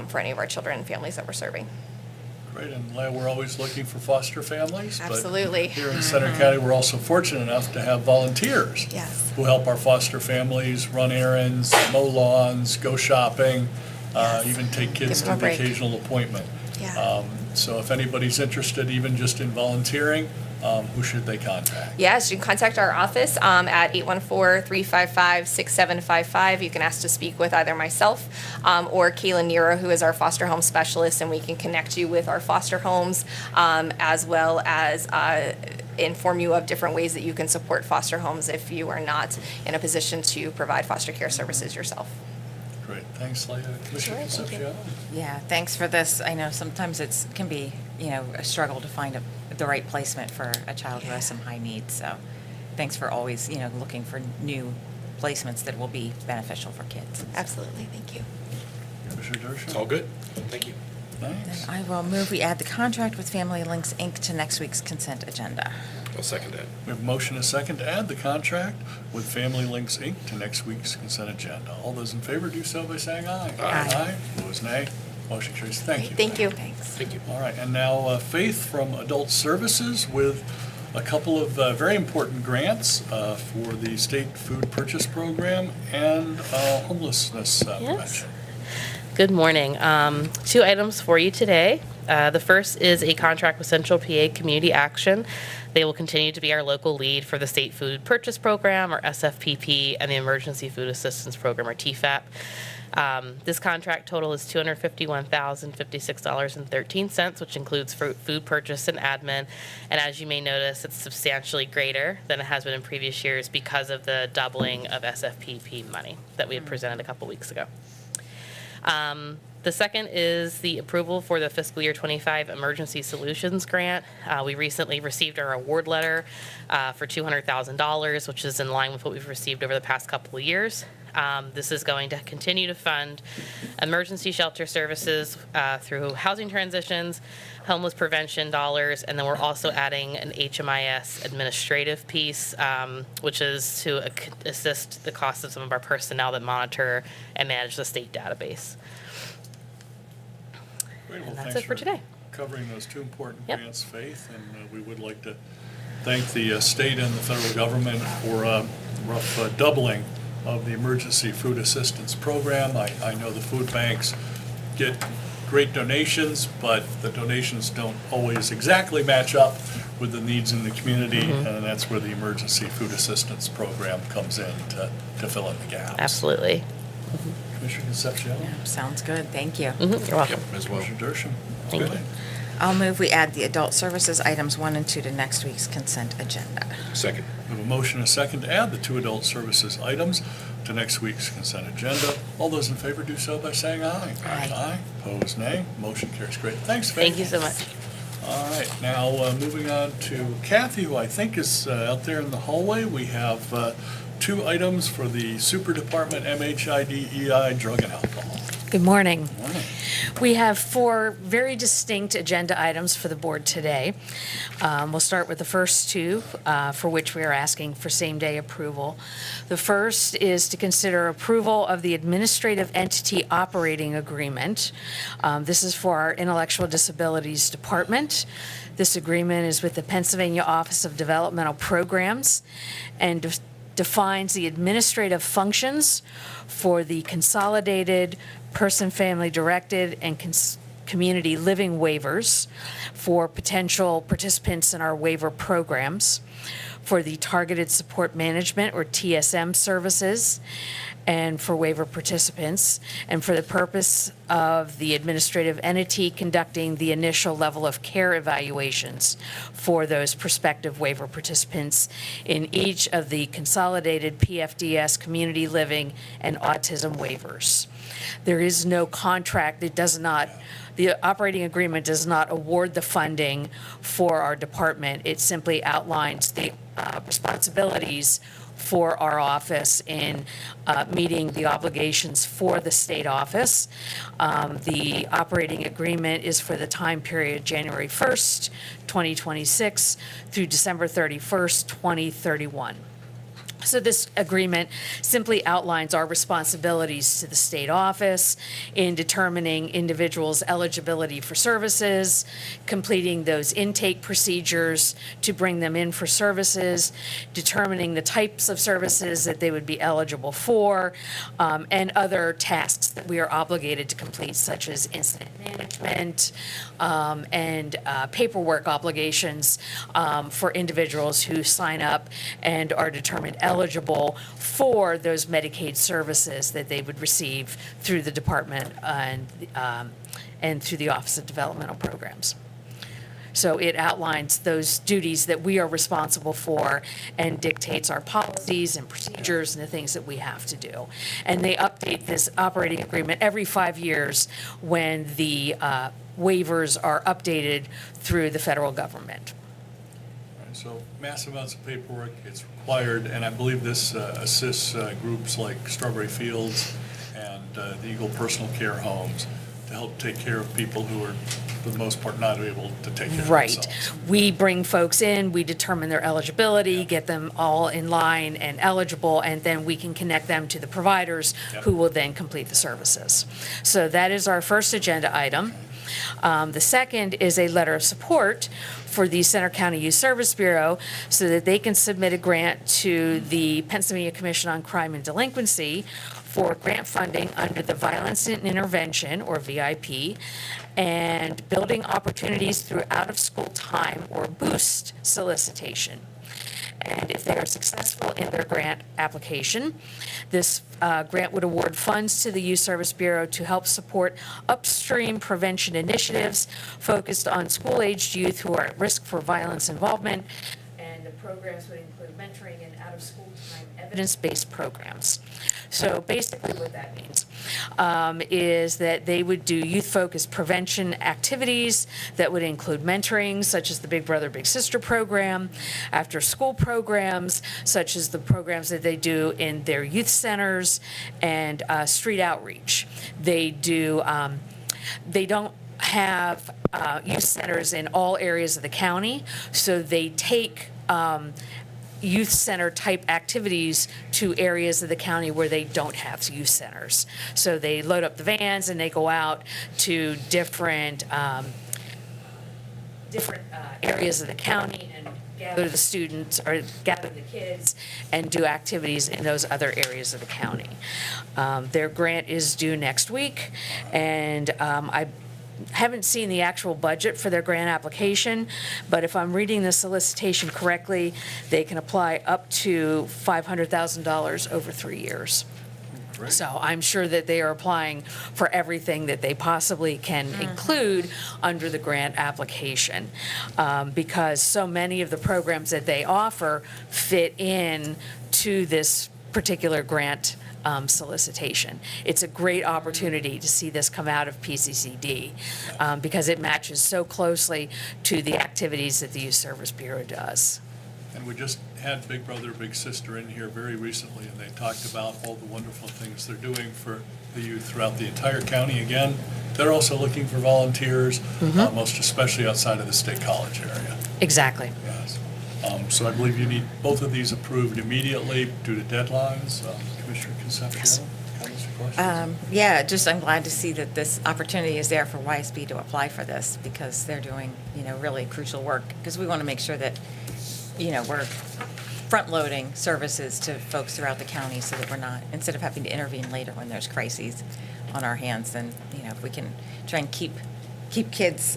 Speaker 11: for any of our children and families that we're serving.
Speaker 1: Great, and Leah, we're always looking for foster families. but
Speaker 11: Absolutely.
Speaker 1: Here in Center County, we're also fortunate enough to have volunteers
Speaker 11: Yes.
Speaker 1: who help our foster families run errands, mow lawns, go shopping,
Speaker 11: Yes.
Speaker 1: even take kids
Speaker 11: Give
Speaker 1: to
Speaker 11: them a
Speaker 1: the
Speaker 11: break.
Speaker 1: occasional appointment.
Speaker 11: Yeah.
Speaker 1: So if anybody's interested, even just in volunteering, who should they contact?
Speaker 11: Yes, you can contact our office at 814-355-6755. You can ask to speak with either myself or Kayla Nero, who is our foster home specialist, and we can connect you with our foster homes as well as inform you of different ways that you can support foster homes if you are not in a position to provide foster care services yourself.
Speaker 1: Great, thanks, Leah. Commissioner
Speaker 11: Sure, thank you.
Speaker 1: Concepcion?
Speaker 4: Yeah, thanks for this. I know sometimes it can be, a struggle to find the right placement for a child who has some high needs. So thanks for always, looking for new placements that will be beneficial for kids.
Speaker 11: Absolutely, thank you.
Speaker 1: Commissioner Dershowitz?
Speaker 3: It's all good. Thank you.
Speaker 1: Thanks.
Speaker 4: I will move we add the contract with Family Links, Inc. to next week's consent agenda.
Speaker 3: I'll second that.
Speaker 1: We have a motion and a second to add the contract with Family Links, Inc. to next week's consent agenda. All those in favor do so by saying aye.
Speaker 4: Aye.
Speaker 1: Opposed, nay. Motion carries. Thank you.
Speaker 11: Thank you.
Speaker 4: Thanks.
Speaker 3: Thank you.
Speaker 1: All right, and now Faith from Adult Services with a couple of very important grants for the State Food Purchase Program and homelessness prevention.
Speaker 12: Good morning. 2 items for you today. The first is a contract with Central PA Community Action. They will continue to be our local lead for the State Food Purchase Program, or SFPP, and the Emergency Food Assistance Program, or TFAP. This contract total is $251,056.13, which includes food purchase and admin. And as you may notice, it's substantially greater than it has been in previous years because of the doubling of SFPP money that we had presented a couple weeks ago. The second is the approval for the fiscal year 25 Emergency Solutions Grant. We recently received our award letter for $200,000, which is in line with what we've received over the past couple of years. This is going to continue to fund emergency shelter services through housing transitions, homeless prevention dollars, and then we're also adding an HMIS administrative piece, which is to assist the cost of some of our personnel that monitor and manage the state database.
Speaker 1: Great. Well,
Speaker 12: And that's
Speaker 1: thanks
Speaker 12: it for today.
Speaker 1: Covering those 2 important
Speaker 12: Yep.
Speaker 1: grants, Faith, and we would like to thank the state and the federal government for a rough doubling of the Emergency Food Assistance Program. I know the food banks get great donations, but the donations don't always exactly match up with the needs in the community, and that's where the Emergency Food Assistance Program comes in to fill in the gaps.
Speaker 12: Absolutely.
Speaker 1: Commissioner Concepcion?
Speaker 4: Yeah, sounds good. Thank you.
Speaker 12: You're welcome.
Speaker 3: Yep, as well.
Speaker 1: Commissioner Dershowitz?
Speaker 12: Thank
Speaker 1: Good.
Speaker 12: you.
Speaker 4: I'll move we add the adult services items 1 and 2 to next week's consent agenda.
Speaker 3: Second.
Speaker 1: We have a motion and a second to add the 2 adult services items to next week's consent agenda. All those in favor do so by saying aye.
Speaker 4: Aye.
Speaker 1: Opposed, nay. Motion carries. Great. Thanks, Faith.
Speaker 12: Thank you so much.
Speaker 1: All right, now moving on to Kathy, who I think is out there in the hallway. We have 2 items for the Super Department MHIDEI Drug and Alcohol.
Speaker 10: Good morning.
Speaker 1: Morning.
Speaker 10: We have 4 very distinct agenda items for the board today. We'll start with the first 2, for which we are asking for same-day approval. The first is to consider approval of the Administrative Entity Operating Agreement. This is for our Intellectual Disabilities Department. This agreement is with the Pennsylvania Office of Developmental Programs and defines the administrative functions for the consolidated person, family directed, and community living waivers for potential participants in our waiver programs, for the targeted support management or TSM services, and for waiver participants, and for the purpose of the administrative entity conducting the initial level of care evaluations for those prospective waiver participants in each of the consolidated PFDS community living and autism waivers. There is no contract. It does not, the operating agreement does not award the funding for our department. It simply outlines the responsibilities for our office in meeting the obligations for the state office. The operating agreement is for the time period January 1st, 2026 through December 31st, 2031. So this agreement simply outlines our responsibilities to the state office in determining individuals' eligibility for services, completing those intake procedures to bring them in for services, determining the types of services that they would be eligible for, and other tasks that we are obligated to complete, such as incident management and paperwork obligations for individuals who sign up and are determined eligible for those Medicaid services that they would receive through the department and through the Office of Developmental Programs. So it outlines those duties that we are responsible for and dictates our policies and procedures and the things that we have to do. And they update this operating agreement every 5 years when the waivers are updated through the federal government.
Speaker 1: Right, so massive amounts of paperwork, it's required, and I believe this assists groups like Strawberry Fields and the Eagle Personal Care Homes to help take care of people who are, for the most part, not able to take care of
Speaker 10: Right.
Speaker 1: themselves.
Speaker 10: We bring folks in, we determine their eligibility, get them all in line and eligible, and then we can connect them to the providers
Speaker 1: Yep.
Speaker 10: who will then complete the services. So that is our first agenda item. The second is a letter of support for the Center County Youth Service Bureau so that they can submit a grant to the Pennsylvania Commission on Crime and Delinquency for grant funding under the Violence and Intervention, or VIP, and Building Opportunities Through Out-of-School Time, or BOOST solicitation. And if they are successful in their grant application, this grant would award funds to the Youth Service Bureau to help support upstream prevention initiatives focused on school-aged youth who are at risk for violence involvement. And the programs would include mentoring and out-of-school time evidence-based programs. So basically what that means is that they would do youth-focused prevention activities that would include mentoring, such as the Big Brother, Big Sister program, after-school programs, such as the programs that they do in their youth centers, and street outreach. They don't have youth centers in all areas of the county, so they take youth center type activities to areas of the county where they don't have youth centers. So they load up the vans and they go out to different areas of the county and gather the students or gather the kids and do activities in those other areas of the county. Their grant is due next week, and I haven't seen the actual budget for their grant application, but if I'm reading the solicitation correctly, they can apply up to $500,000 over 3 years.
Speaker 1: Great.
Speaker 10: So I'm sure that they are applying for everything that they possibly can include under the grant application, because so many of the programs that they offer fit in to this particular grant solicitation. It's a great opportunity to see this come out of PCCD because it matches so closely to the activities that the Youth Service Bureau does.
Speaker 1: And we just had Big Brother, Big Sister in here very recently, and they talked about all the wonderful things they're doing for the youth throughout the entire county. Again, they're also looking for volunteers, most especially outside of the State College area.
Speaker 10: Exactly.
Speaker 1: Yes. So I believe you need both of these approved immediately due to deadlines. Commissioner Concepcion, comments or questions?
Speaker 4: Yeah, just I'm glad to see that this opportunity is there for YSB to apply for this because they're doing, really crucial work. Because we want to make sure that, we're front-loading services to folks throughout the county so that we're not, instead of having to intervene later when there's crises on our hands, then, if we can try and keep kids,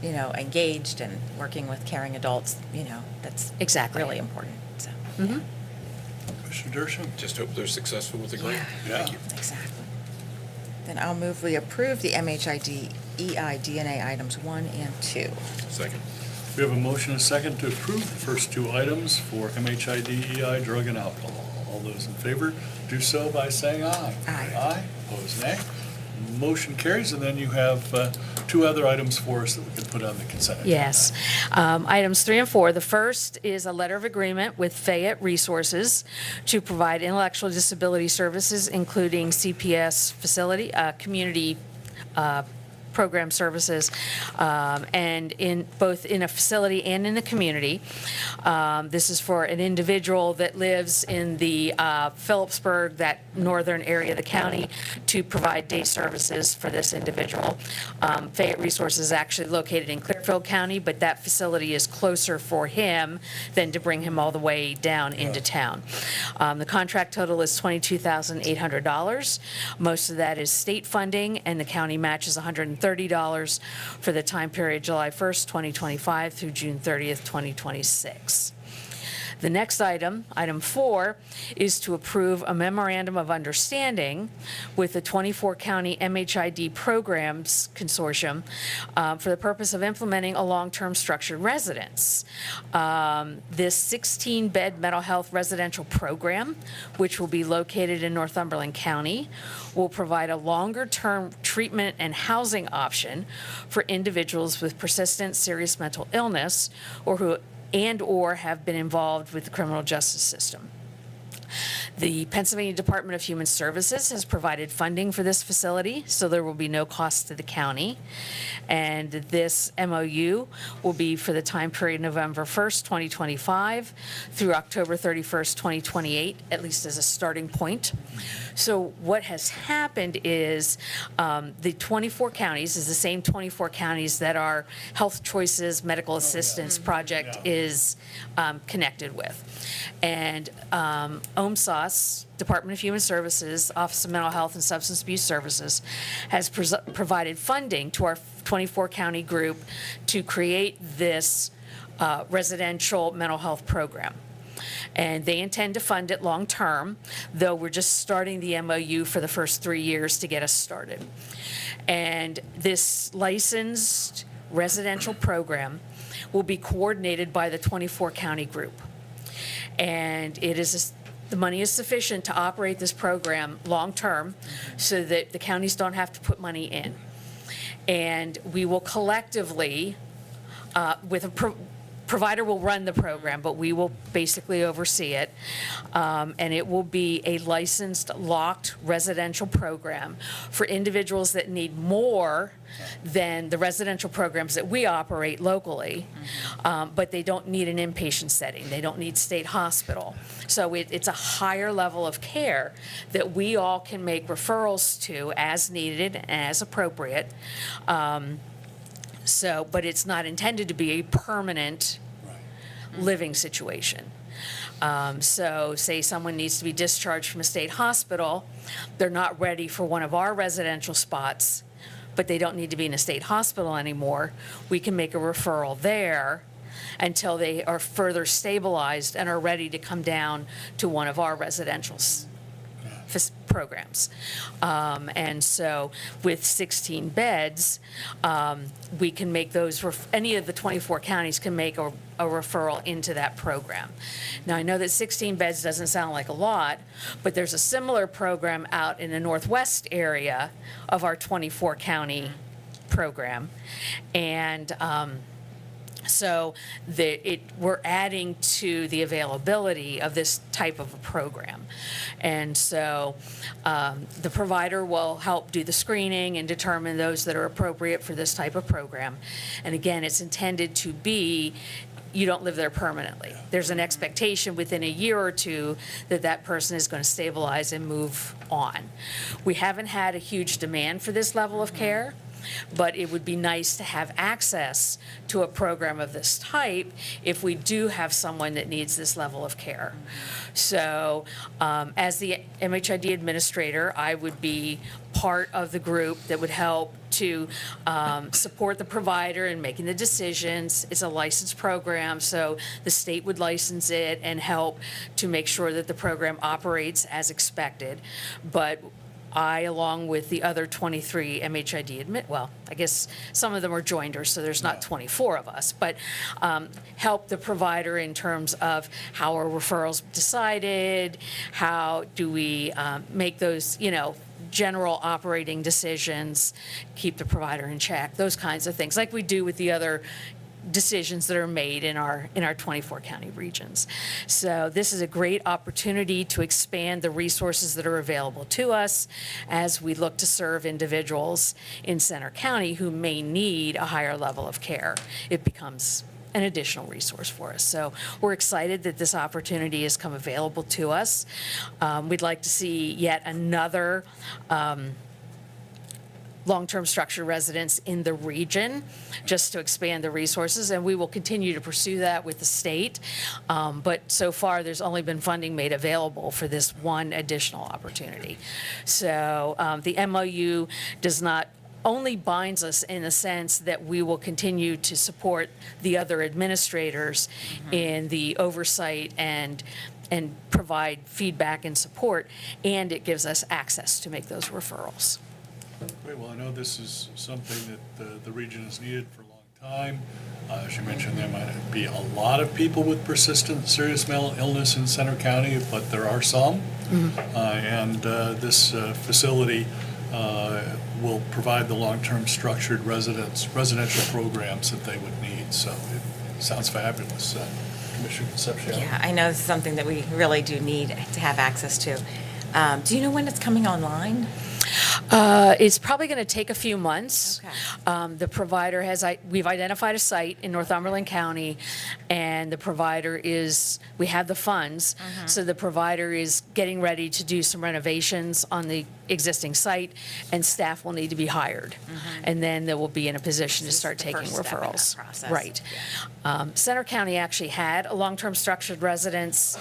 Speaker 4: engaged and working with caring adults, that's
Speaker 10: Exactly.
Speaker 4: really important, so.
Speaker 1: Commissioner Dershowitz?
Speaker 3: Just hope they're successful with the grant.
Speaker 1: Yeah.
Speaker 3: Thank you.
Speaker 4: Exactly. Then I'll move we approve the MHID EI DNA items 1 and 2.
Speaker 3: Second.
Speaker 1: We have a motion and a second to approve the first two items for MHID, EI, drug and alcohol. All those in favor do so by saying aye.
Speaker 4: Aye.
Speaker 1: Aye, opposed nay. Motion carries, and then you have two other items for us that we can put on the consent agenda.
Speaker 10: Yes. Items 3 and 4. The first is a letter of agreement with Fayette Resources to provide intellectual disability services, including CPS facility, community program services, and in both in a facility and in the community. This is for an individual that lives in the Phillipsburg, that northern area of the county, to provide day services for this individual. Fayette Resources is actually located in Clearfield County, but that facility is closer for him than to bring him all the way down into town. The contract total is $22,800. Most of that is state funding, and the county matches $130 for the time period July 1st, 2025 through June 30th, 2026. The next item, item 4, is to approve a memorandum of understanding with the 24 county MHID programs consortium for the purpose of implementing a long-term structured residence. This 16-bed mental health residential program, which will be located in Northumberland County, will provide a longer-term treatment and housing option for individuals with persistent serious mental illness or have been involved with the criminal justice system. The Pennsylvania Department of Human Services has provided funding for this facility, so there will be no cost to the county. And this MOU will be for the time period November 1st, 2025 through October 31st, 2028, at least as a starting point. So what has happened is the 24 counties is the same 24 counties that our Health Choices Medical Assistance Project is connected with. And OMSAS, Department of Human Services, Office of Mental Health and Substance Abuse Services, has provided funding to our 24 county group to create this residential mental health program. And they intend to fund it long-term, though we're just starting the MOU for the first 3 years to get us started. And this licensed residential program will be coordinated by the 24 county group. And the money is sufficient to operate this program long-term so that the counties don't have to put money in. And we will collectively, with a provider will run the program, but we will basically oversee it. And it will be a licensed, locked residential program for individuals that need more than the residential programs that we operate locally, but they don't need an inpatient setting. They don't need state hospital. So it's a higher level of care that we all can make referrals to as needed and as appropriate. But it's not intended to be a permanent living situation. So say someone needs to be discharged from a state hospital, they're not ready for one of our residential spots, but they don't need to be in a state hospital anymore. We can make a referral there until they are further stabilized and are ready to come down to one of our residential programs. And so with 16 beds, we can make those, any of the 24 counties can make a referral into that program. Now, I know that 16 beds doesn't sound like a lot, but there's a similar program out in the northwest area of our 24 county program. And so we're adding to the availability of this type of a program. And so the provider will help do the screening and determine those that are appropriate for this type of program. And again, it's intended to be, you don't live there permanently. There's an expectation within a year or two that that person is going to stabilize and move on. We haven't had a huge demand for this level of care, but it would be nice to have access to a program of this type if we do have someone that needs this level of care. So as the MHID administrator, I would be part of the group that would help to support the provider in making the decisions. It's a licensed program, so the state would license it and help to make sure that the program operates as expected. But I, along with the other 23 MHID I guess some of them are joiners, so there's not 24 of us, but help the provider in terms of how are referrals decided, how do we make those, general operating decisions, keep the provider in check, those kinds of things, like we do with the other decisions that are made in our 24 county regions. So this is a great opportunity to expand the resources that are available to us as we look to serve individuals in Center County who may need a higher level of care. It becomes an additional resource for us. So we're excited that this opportunity has come available to us. We'd like to see yet another long-term structured residence in the region, just to expand the resources, and we will continue to pursue that with the state. But so far, there's only been funding made available for this one additional opportunity. So the MOU does not only binds us in the sense that we will continue to support the other administrators in the oversight and provide feedback and support, and it gives us access to make those referrals.
Speaker 1: Great, well, I know this is something that the region has needed for a long time. As you mentioned, there might be a lot of people with persistent serious mental illness in Center County, but there are some. And this facility will provide the long-term structured residential programs that they would need. So it sounds fabulous. Commissioner Concepcion?
Speaker 4: Yeah, I know this is something that we really do need to have access to. Do you know when it's coming online?
Speaker 10: It's probably going to take a few months.
Speaker 4: Okay.
Speaker 10: The provider we've identified a site in Northumberland County, and the provider we have the funds, so the provider is getting ready to do some renovations on the existing site, and staff will need to be hired. And then they will be in a position to
Speaker 4: This is
Speaker 10: start
Speaker 4: the
Speaker 10: taking
Speaker 4: first step in that
Speaker 10: referrals.
Speaker 4: process.
Speaker 10: Right. Center County actually had a long-term structured residence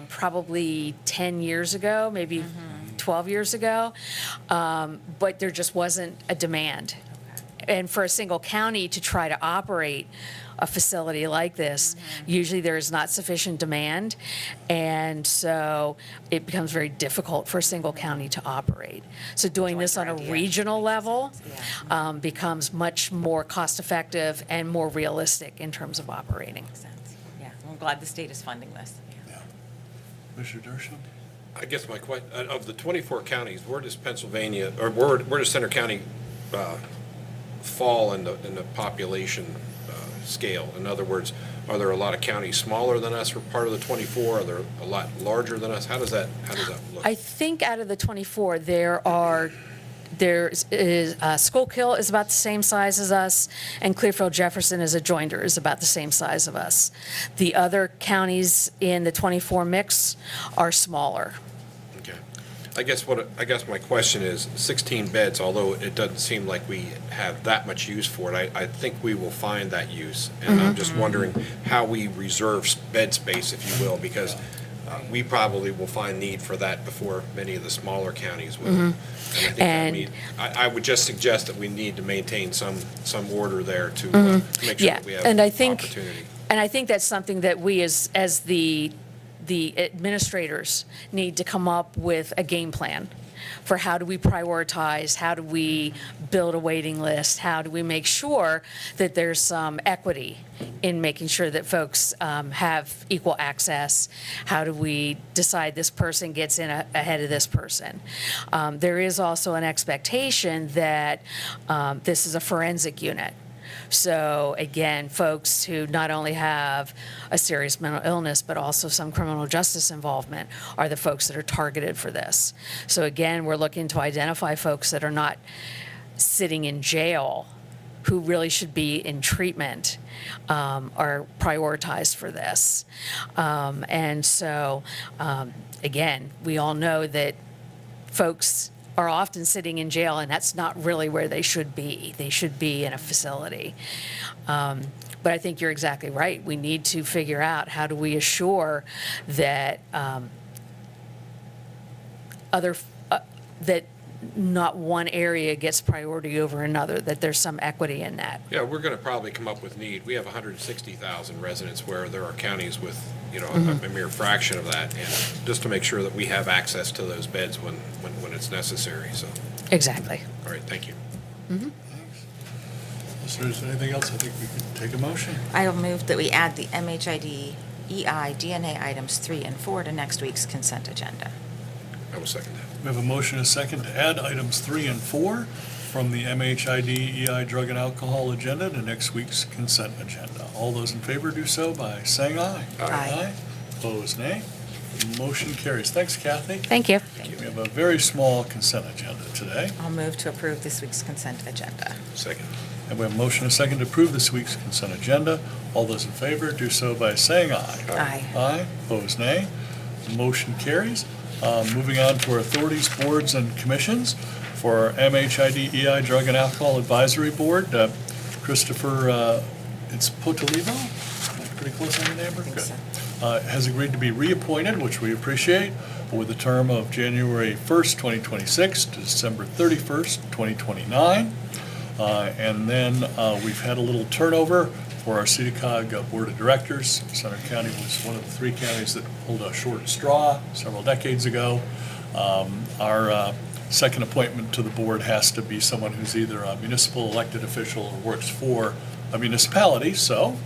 Speaker 10: probably 10 years ago, maybe 12 years ago, but there just wasn't a demand. And for a single county to try to operate a facility like this, usually there is not sufficient demand, and so it becomes very difficult for a single county to operate. So doing this on a regional level becomes much more cost-effective and more realistic in terms of operating.
Speaker 4: Makes sense. Yeah, I'm glad the state is funding this.
Speaker 1: Yeah. Commissioner Dershowitz?
Speaker 3: I guess my question, of the 24 counties, where does Pennsylvania, or where does Center County fall in the population scale? In other words, are there a lot of counties smaller than us for part of the 24? Are there a lot larger than us? How does that look?
Speaker 10: I think out of the 24, Schuylkill is about the same size as us, and Clearfield Jefferson as a joinder is about the same size of us. The other counties in the 24 mix are smaller.
Speaker 3: Okay. I guess my question is 16 beds, although it doesn't seem like we have that much use for it, I think we will find that use. And I'm just wondering how we reserve bed space, if you will, because we probably will find need for that before many of the smaller counties will. And I think I would just suggest that we need to maintain some order there to make sure that we have opportunity.
Speaker 10: And I think that's something that we as the administrators need to come up with a game plan for how do we prioritize, how do we build a waiting list, how do we make sure that there's some equity in making sure that folks have equal access, how do we decide this person gets in ahead of this person. There is also an expectation that this is a forensic unit. So again, folks who not only have a serious mental illness, but also some criminal justice involvement are the folks that are targeted for this. So again, we're looking to identify folks that are not sitting in jail who really should be in treatment are prioritized for this. And so, again, we all know that folks are often sitting in jail, and that's not really where they should be. They should be in a facility. But I think you're exactly right. We need to figure out how do we assure that that not one area gets priority over another, that there's some equity in that.
Speaker 3: Yeah, we're going to probably come up with need. We have 160,000 residents where there are counties with, a mere fraction of that, and just to make sure that we have access to those beds when it's necessary, so.
Speaker 10: Exactly.
Speaker 3: All right, thank you.
Speaker 1: Thanks. Unless there's anything else, I think we could take a motion.
Speaker 4: I will move that we add the MHID, EI, DNA items 3 and 4 to next week's consent agenda.
Speaker 3: I will second that.
Speaker 1: We have a motion and a second to add items 3 and 4 from the MHID EI drug and alcohol agenda to next week's consent agenda. All those in favor do so by saying aye.
Speaker 4: Aye.
Speaker 1: Opposed, nay. Motion carries. Thanks, Kathy.
Speaker 10: Thank you.
Speaker 1: We have a very small consent agenda today.
Speaker 4: I'll move to approve this week's consent agenda.
Speaker 3: Second.
Speaker 1: And we have a motion and a second to approve this week's consent agenda. All those in favor do so by saying aye.
Speaker 4: Aye.
Speaker 1: Aye. Opposed, nay. Motion carries. Moving on to our authorities, boards, and commissions. For our MHID EI Drug and Alcohol Advisory Board, Christopher, it's Potolivo? Am I pretty close on your neighbor?
Speaker 4: think
Speaker 1: Good.
Speaker 4: so.
Speaker 1: Has agreed to be reappointed, which we appreciate, with a term of January 1st, 2026 to December 31st, 2029. And then we've had a little turnover for our CEDACOG Board of Directors. Center County was one of the 3 counties that pulled a short straw several decades ago. Our second appointment to the board has to be someone who's either a municipal elected official or works for a municipality. So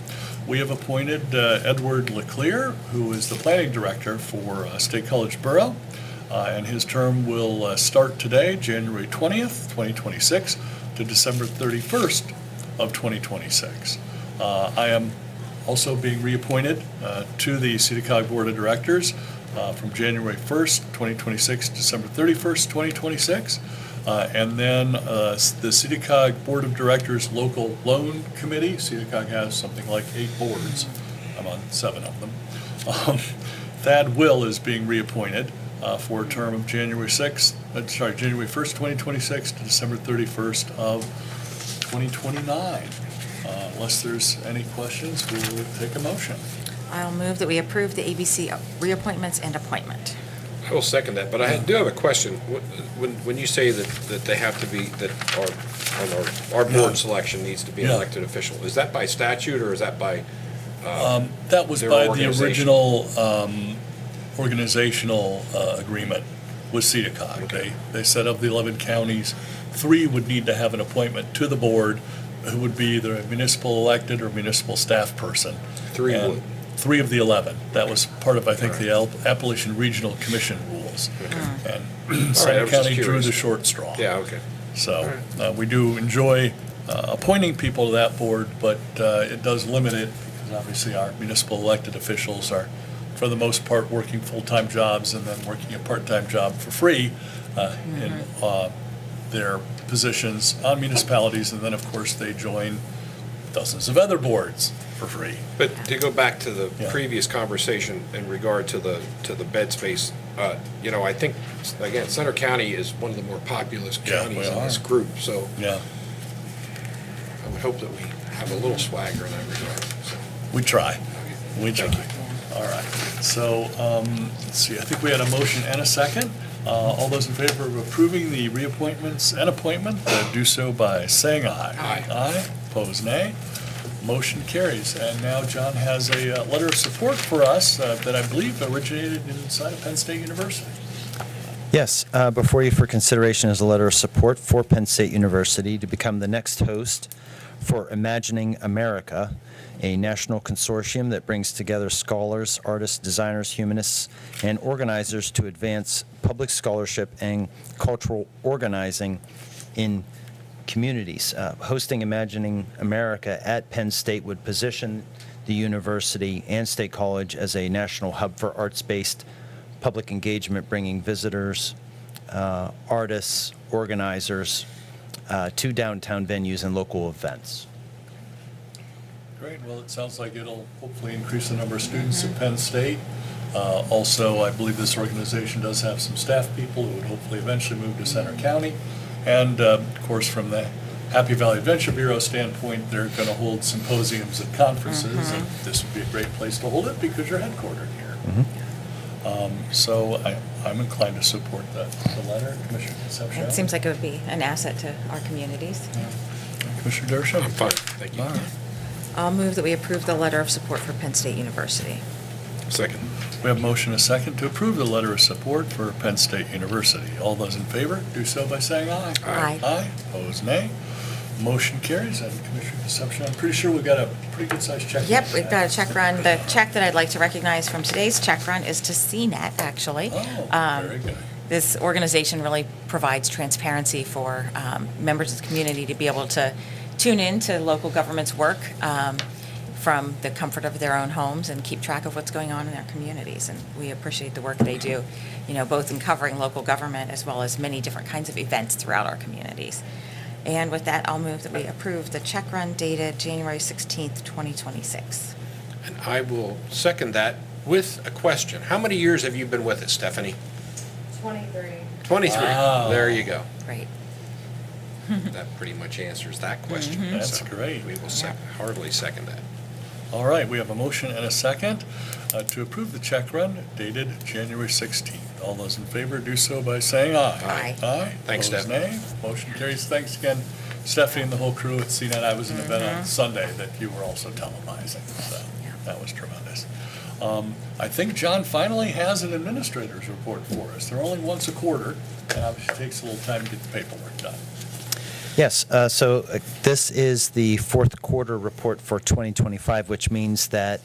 Speaker 1: we have appointed Edward Leclerc, who is the planning director for State College Borough. And his term will start today, January 20th, 2026, to December 31st of 2026. I am also being reappointed to the CEDACOG Board of Directors from January 1st, 2026, December 31st, 2026. And then the CEDACOG Board of Directors Local Loan Committee. CEDACOG has something like 8 boards. I'm on 7 of them. Thad Will is being reappointed for a term of January 1st, 2026 to December 31st of 2029. Unless there's any questions, we'll take a motion.
Speaker 4: I'll move that we approve the ABC reappointments and appointment.
Speaker 3: I will second that, but I do have a question. When you say that they have to be, that our board selection needs to be an
Speaker 1: Yeah.
Speaker 3: elected official, is that by statute or is that by?
Speaker 1: That was
Speaker 3: Their
Speaker 1: by the
Speaker 3: organization.
Speaker 1: original organizational agreement with CEDACOG.
Speaker 3: Okay.
Speaker 1: They said of the 11 counties, 3 would need to have an appointment to the board who would be either a municipal elected or municipal staff person.
Speaker 3: 3
Speaker 1: And
Speaker 3: would.
Speaker 1: 3 of the 11. That was part of, I think, the Appalachian Regional Commission rules. And
Speaker 3: I
Speaker 1: Center
Speaker 3: was just
Speaker 1: County drew
Speaker 3: curious.
Speaker 1: the short straw.
Speaker 3: Yeah, okay.
Speaker 1: So we do enjoy appointing people to that board, but it does limit it because obviously our municipal elected officials are, for the most part, working full-time jobs and then working a part-time job for free in their positions on municipalities. And then, of course, they join dozens of other boards for free.
Speaker 3: But to go back to the
Speaker 1: Yeah.
Speaker 3: previous conversation in regard to the bed space, I think, again, Center County is one of the more populous
Speaker 1: Yeah,
Speaker 3: counties
Speaker 1: we
Speaker 3: in this
Speaker 1: are.
Speaker 3: group, so
Speaker 1: Yeah,
Speaker 3: I would hope that we have a little swagger in that regard, so.
Speaker 1: we try. We try.
Speaker 3: Thank you.
Speaker 1: All right. So, let's see, I think we had a motion and a second. All those in favor of approving the reappointments and appointment, do so by saying aye.
Speaker 3: Aye.
Speaker 1: Aye. Opposed, nay. Motion carries. And now John has a letter of support for us that I believe originated inside of Penn State University.
Speaker 9: Yes, before you for consideration is a letter of support for Penn State University to become the next host for Imagining America, a national consortium that brings together scholars, artists, designers, humanists, and organizers to advance public scholarship and cultural organizing in communities. Hosting Imagining America at Penn State would position the university and State College as a national hub for arts-based public engagement, bringing visitors, artists, organizers to downtown venues and local events.
Speaker 1: Great. Well, it sounds like it'll hopefully increase the number of students at Penn State. Also, I believe this organization does have some staff people who would hopefully eventually move to Center County. And, of course, from the Happy Valley Adventure Bureau standpoint, they're going to hold symposiums and conferences, and this would be a great place to hold it because you're headquartered here. So I'm inclined to support the letter. Commissioner Concepcion?
Speaker 4: It seems like it would be an asset to our communities.
Speaker 1: Commissioner Dershowitz?
Speaker 3: I'm fine, thank you.
Speaker 1: All right.
Speaker 4: I'll move that we approve the letter of support for Penn State University.
Speaker 3: Second.
Speaker 1: We have a motion and a second to approve the letter of support for Penn State University. All those in favor, do so by saying aye.
Speaker 4: Aye.
Speaker 1: Aye. Opposed, nay. Motion carries. And Commissioner Concepcion, I'm pretty sure we've got a pretty good-sized check.
Speaker 4: Yep, we've got a check run. The check that I'd like to recognize from today's check run is to CNET, actually.
Speaker 1: Oh, very good.
Speaker 4: This organization really provides transparency for members of the community to be able to tune in to local government's work from the comfort of their own homes and keep track of what's going on in their communities. And we appreciate the work they do, both in covering local government as well as many different kinds of events throughout our communities. And with that, I'll move that we approve the check run dated January 16th, 2026.
Speaker 3: And I will second that with a question. How many years have you been with us, Stephanie?
Speaker 11: 23.
Speaker 3: 23.
Speaker 1: Wow.
Speaker 3: There you go.
Speaker 4: Great.
Speaker 3: That pretty much answers that question.
Speaker 1: That's
Speaker 3: So
Speaker 1: great.
Speaker 3: We will heartily second that.
Speaker 1: All right, we have a motion and a second to approve the check run dated January 16th. All those in favor do so by saying aye.
Speaker 4: Aye.
Speaker 1: Aye.
Speaker 3: Thanks,
Speaker 1: Opposed,
Speaker 3: Stephanie.
Speaker 1: nay. Motion carries. Thanks again, Stephanie and the whole crew at CNET. I was in an event on Sunday that you were also televising, so
Speaker 4: Yeah.
Speaker 1: that was tremendous. I think John finally has an administrator's report for us. They're only once a quarter, and obviously takes a little time to get the paperwork done.
Speaker 9: Yes, so this is the fourth quarter report for 2025, which means that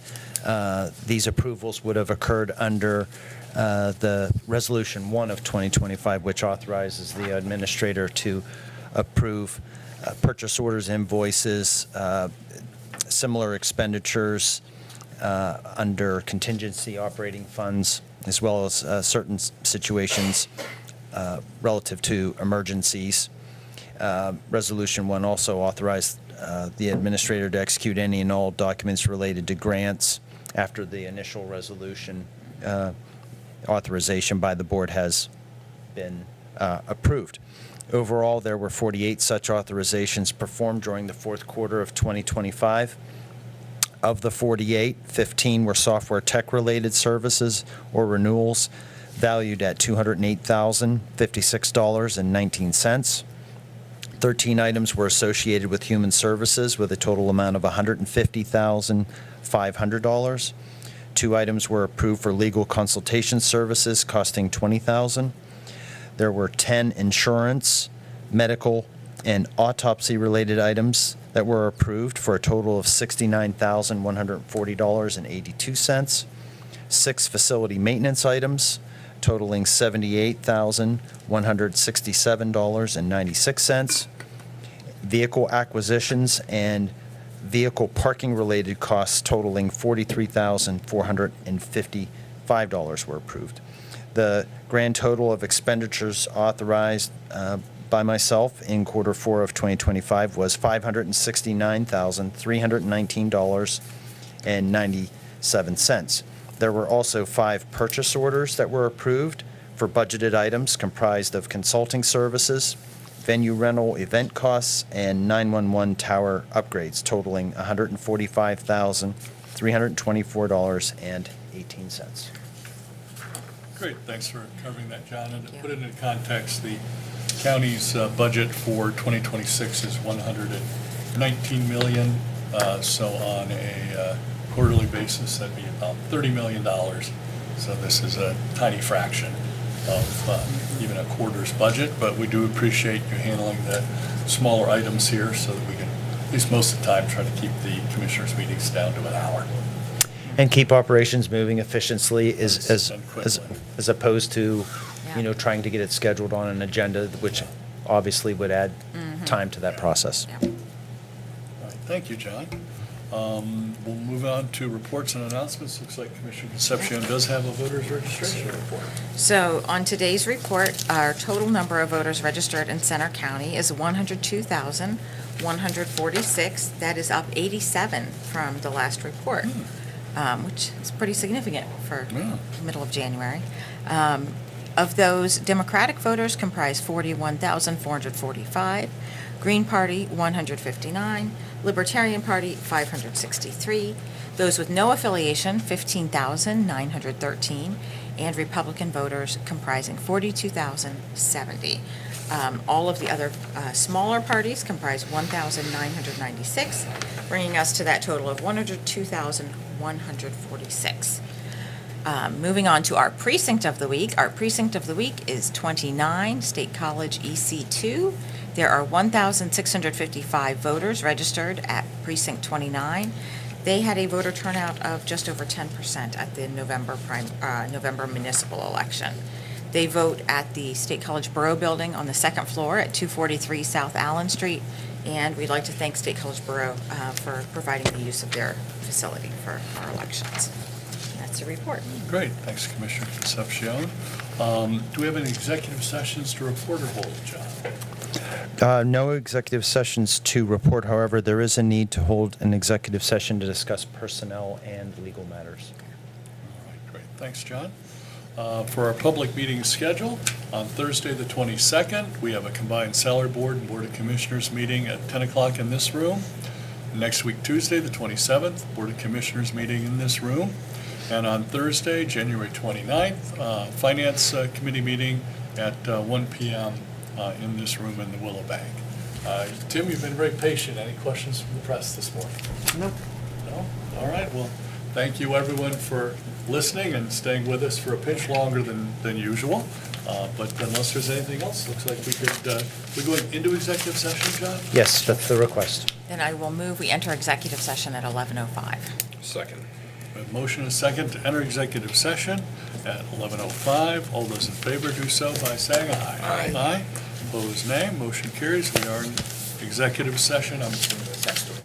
Speaker 9: these approvals would have occurred under the Resolution 1 of 2025, which authorizes the administrator to approve purchase orders, invoices, similar expenditures under contingency operating funds, as well as certain situations relative to emergencies. Resolution 1 also authorized the administrator to execute any and all documents related to grants after the initial resolution authorization by the board has been approved. Overall, there were 48 such authorizations performed during the fourth quarter of 2025. Of the 48, 15 were software tech-related services or renewals valued at $208,056.19. 13 items were associated with human services with a total amount of $150,500. 2 items were approved for legal consultation services costing $20,000. There were 10 insurance, medical, and autopsy-related items that were approved for a total of $69,140.82. 6 facility maintenance items totaling $78,167.96. Vehicle acquisitions and vehicle parking-related costs totaling $43,455 were approved. The grand total of expenditures authorized by myself in quarter 4 of 2025 was $569,319.97. There were also 5 purchase orders that were approved for budgeted items comprised of consulting services, venue rental event costs, and 911 tower upgrades totaling $145,324.18.
Speaker 1: Great, thanks for covering that, John. And to
Speaker 4: Thank you.
Speaker 1: put it into context, the county's budget for 2026 is $119 million. So on a quarterly basis, that'd be about $30 million. So this is a tiny fraction of even a quarter's budget, but we do appreciate you handling the smaller items here so that we can, at least most of the time, try to keep the commissioners' meetings down to an hour.
Speaker 9: And keep operations moving efficiently as
Speaker 1: And quickly.
Speaker 9: opposed to,
Speaker 4: Yeah.
Speaker 9: trying to get it scheduled on an agenda, which obviously would add time to that process.
Speaker 4: Yeah.
Speaker 1: All right, thank you, John. We'll move on to reports and announcements. Looks like Commissioner Concepcion does have a voter's registration report.
Speaker 4: So on today's report, our total number of voters registered in Center County is 102,146. That is up 87 from the last report, which is pretty significant for
Speaker 1: Yeah.
Speaker 4: the middle of January. Of those, Democratic voters comprise 41,445, Green Party 159, Libertarian Party 563, those with no affiliation 15,913, and Republican voters comprising 42,070. All of the other smaller parties comprise 1,996, bringing us to that total of 102,146. Moving on to our precinct of the week. Our precinct of the week is 29, State College EC2. There are 1,655 voters registered at precinct 29. They had a voter turnout of just over 10% at the November municipal election. They vote at the State College Borough Building on the second floor at 243 South Allen Street. And we'd like to thank State College Borough for providing the use of their facility for our elections. That's a report.
Speaker 1: Great, thanks Commissioner Concepcion. Do we have any executive sessions to report or hold, John?
Speaker 9: No executive sessions to report. However, there is a need to hold an executive session to discuss personnel and legal matters.
Speaker 1: All right, great, thanks, John. For our public meeting schedule, on Thursday, the 22nd, we have a combined salary board and board of commissioners meeting at 10 o'clock in this room. Next week, Tuesday, the 27th, board of commissioners meeting in this room. And on Thursday, January 29th, finance committee meeting at 1 p.m. In this room in the Willow Bank. Tim, you've been very patient. Any questions from the press this morning?
Speaker 7: No.
Speaker 1: No? All right, well, thank you everyone for listening and staying with us for a pinch longer than usual. But unless there's anything else, looks like we're going into executive session, John?
Speaker 9: Yes, that's the request.
Speaker 4: Then I will move, we enter executive session at 11:05.
Speaker 3: Second.
Speaker 1: We have a motion and a second to enter executive session at 11:05. All those in favor do so by saying aye.
Speaker 3: Aye.
Speaker 1: Aye. Opposed, nay. Motion carries. We are in executive session. I'm assuming that's next door.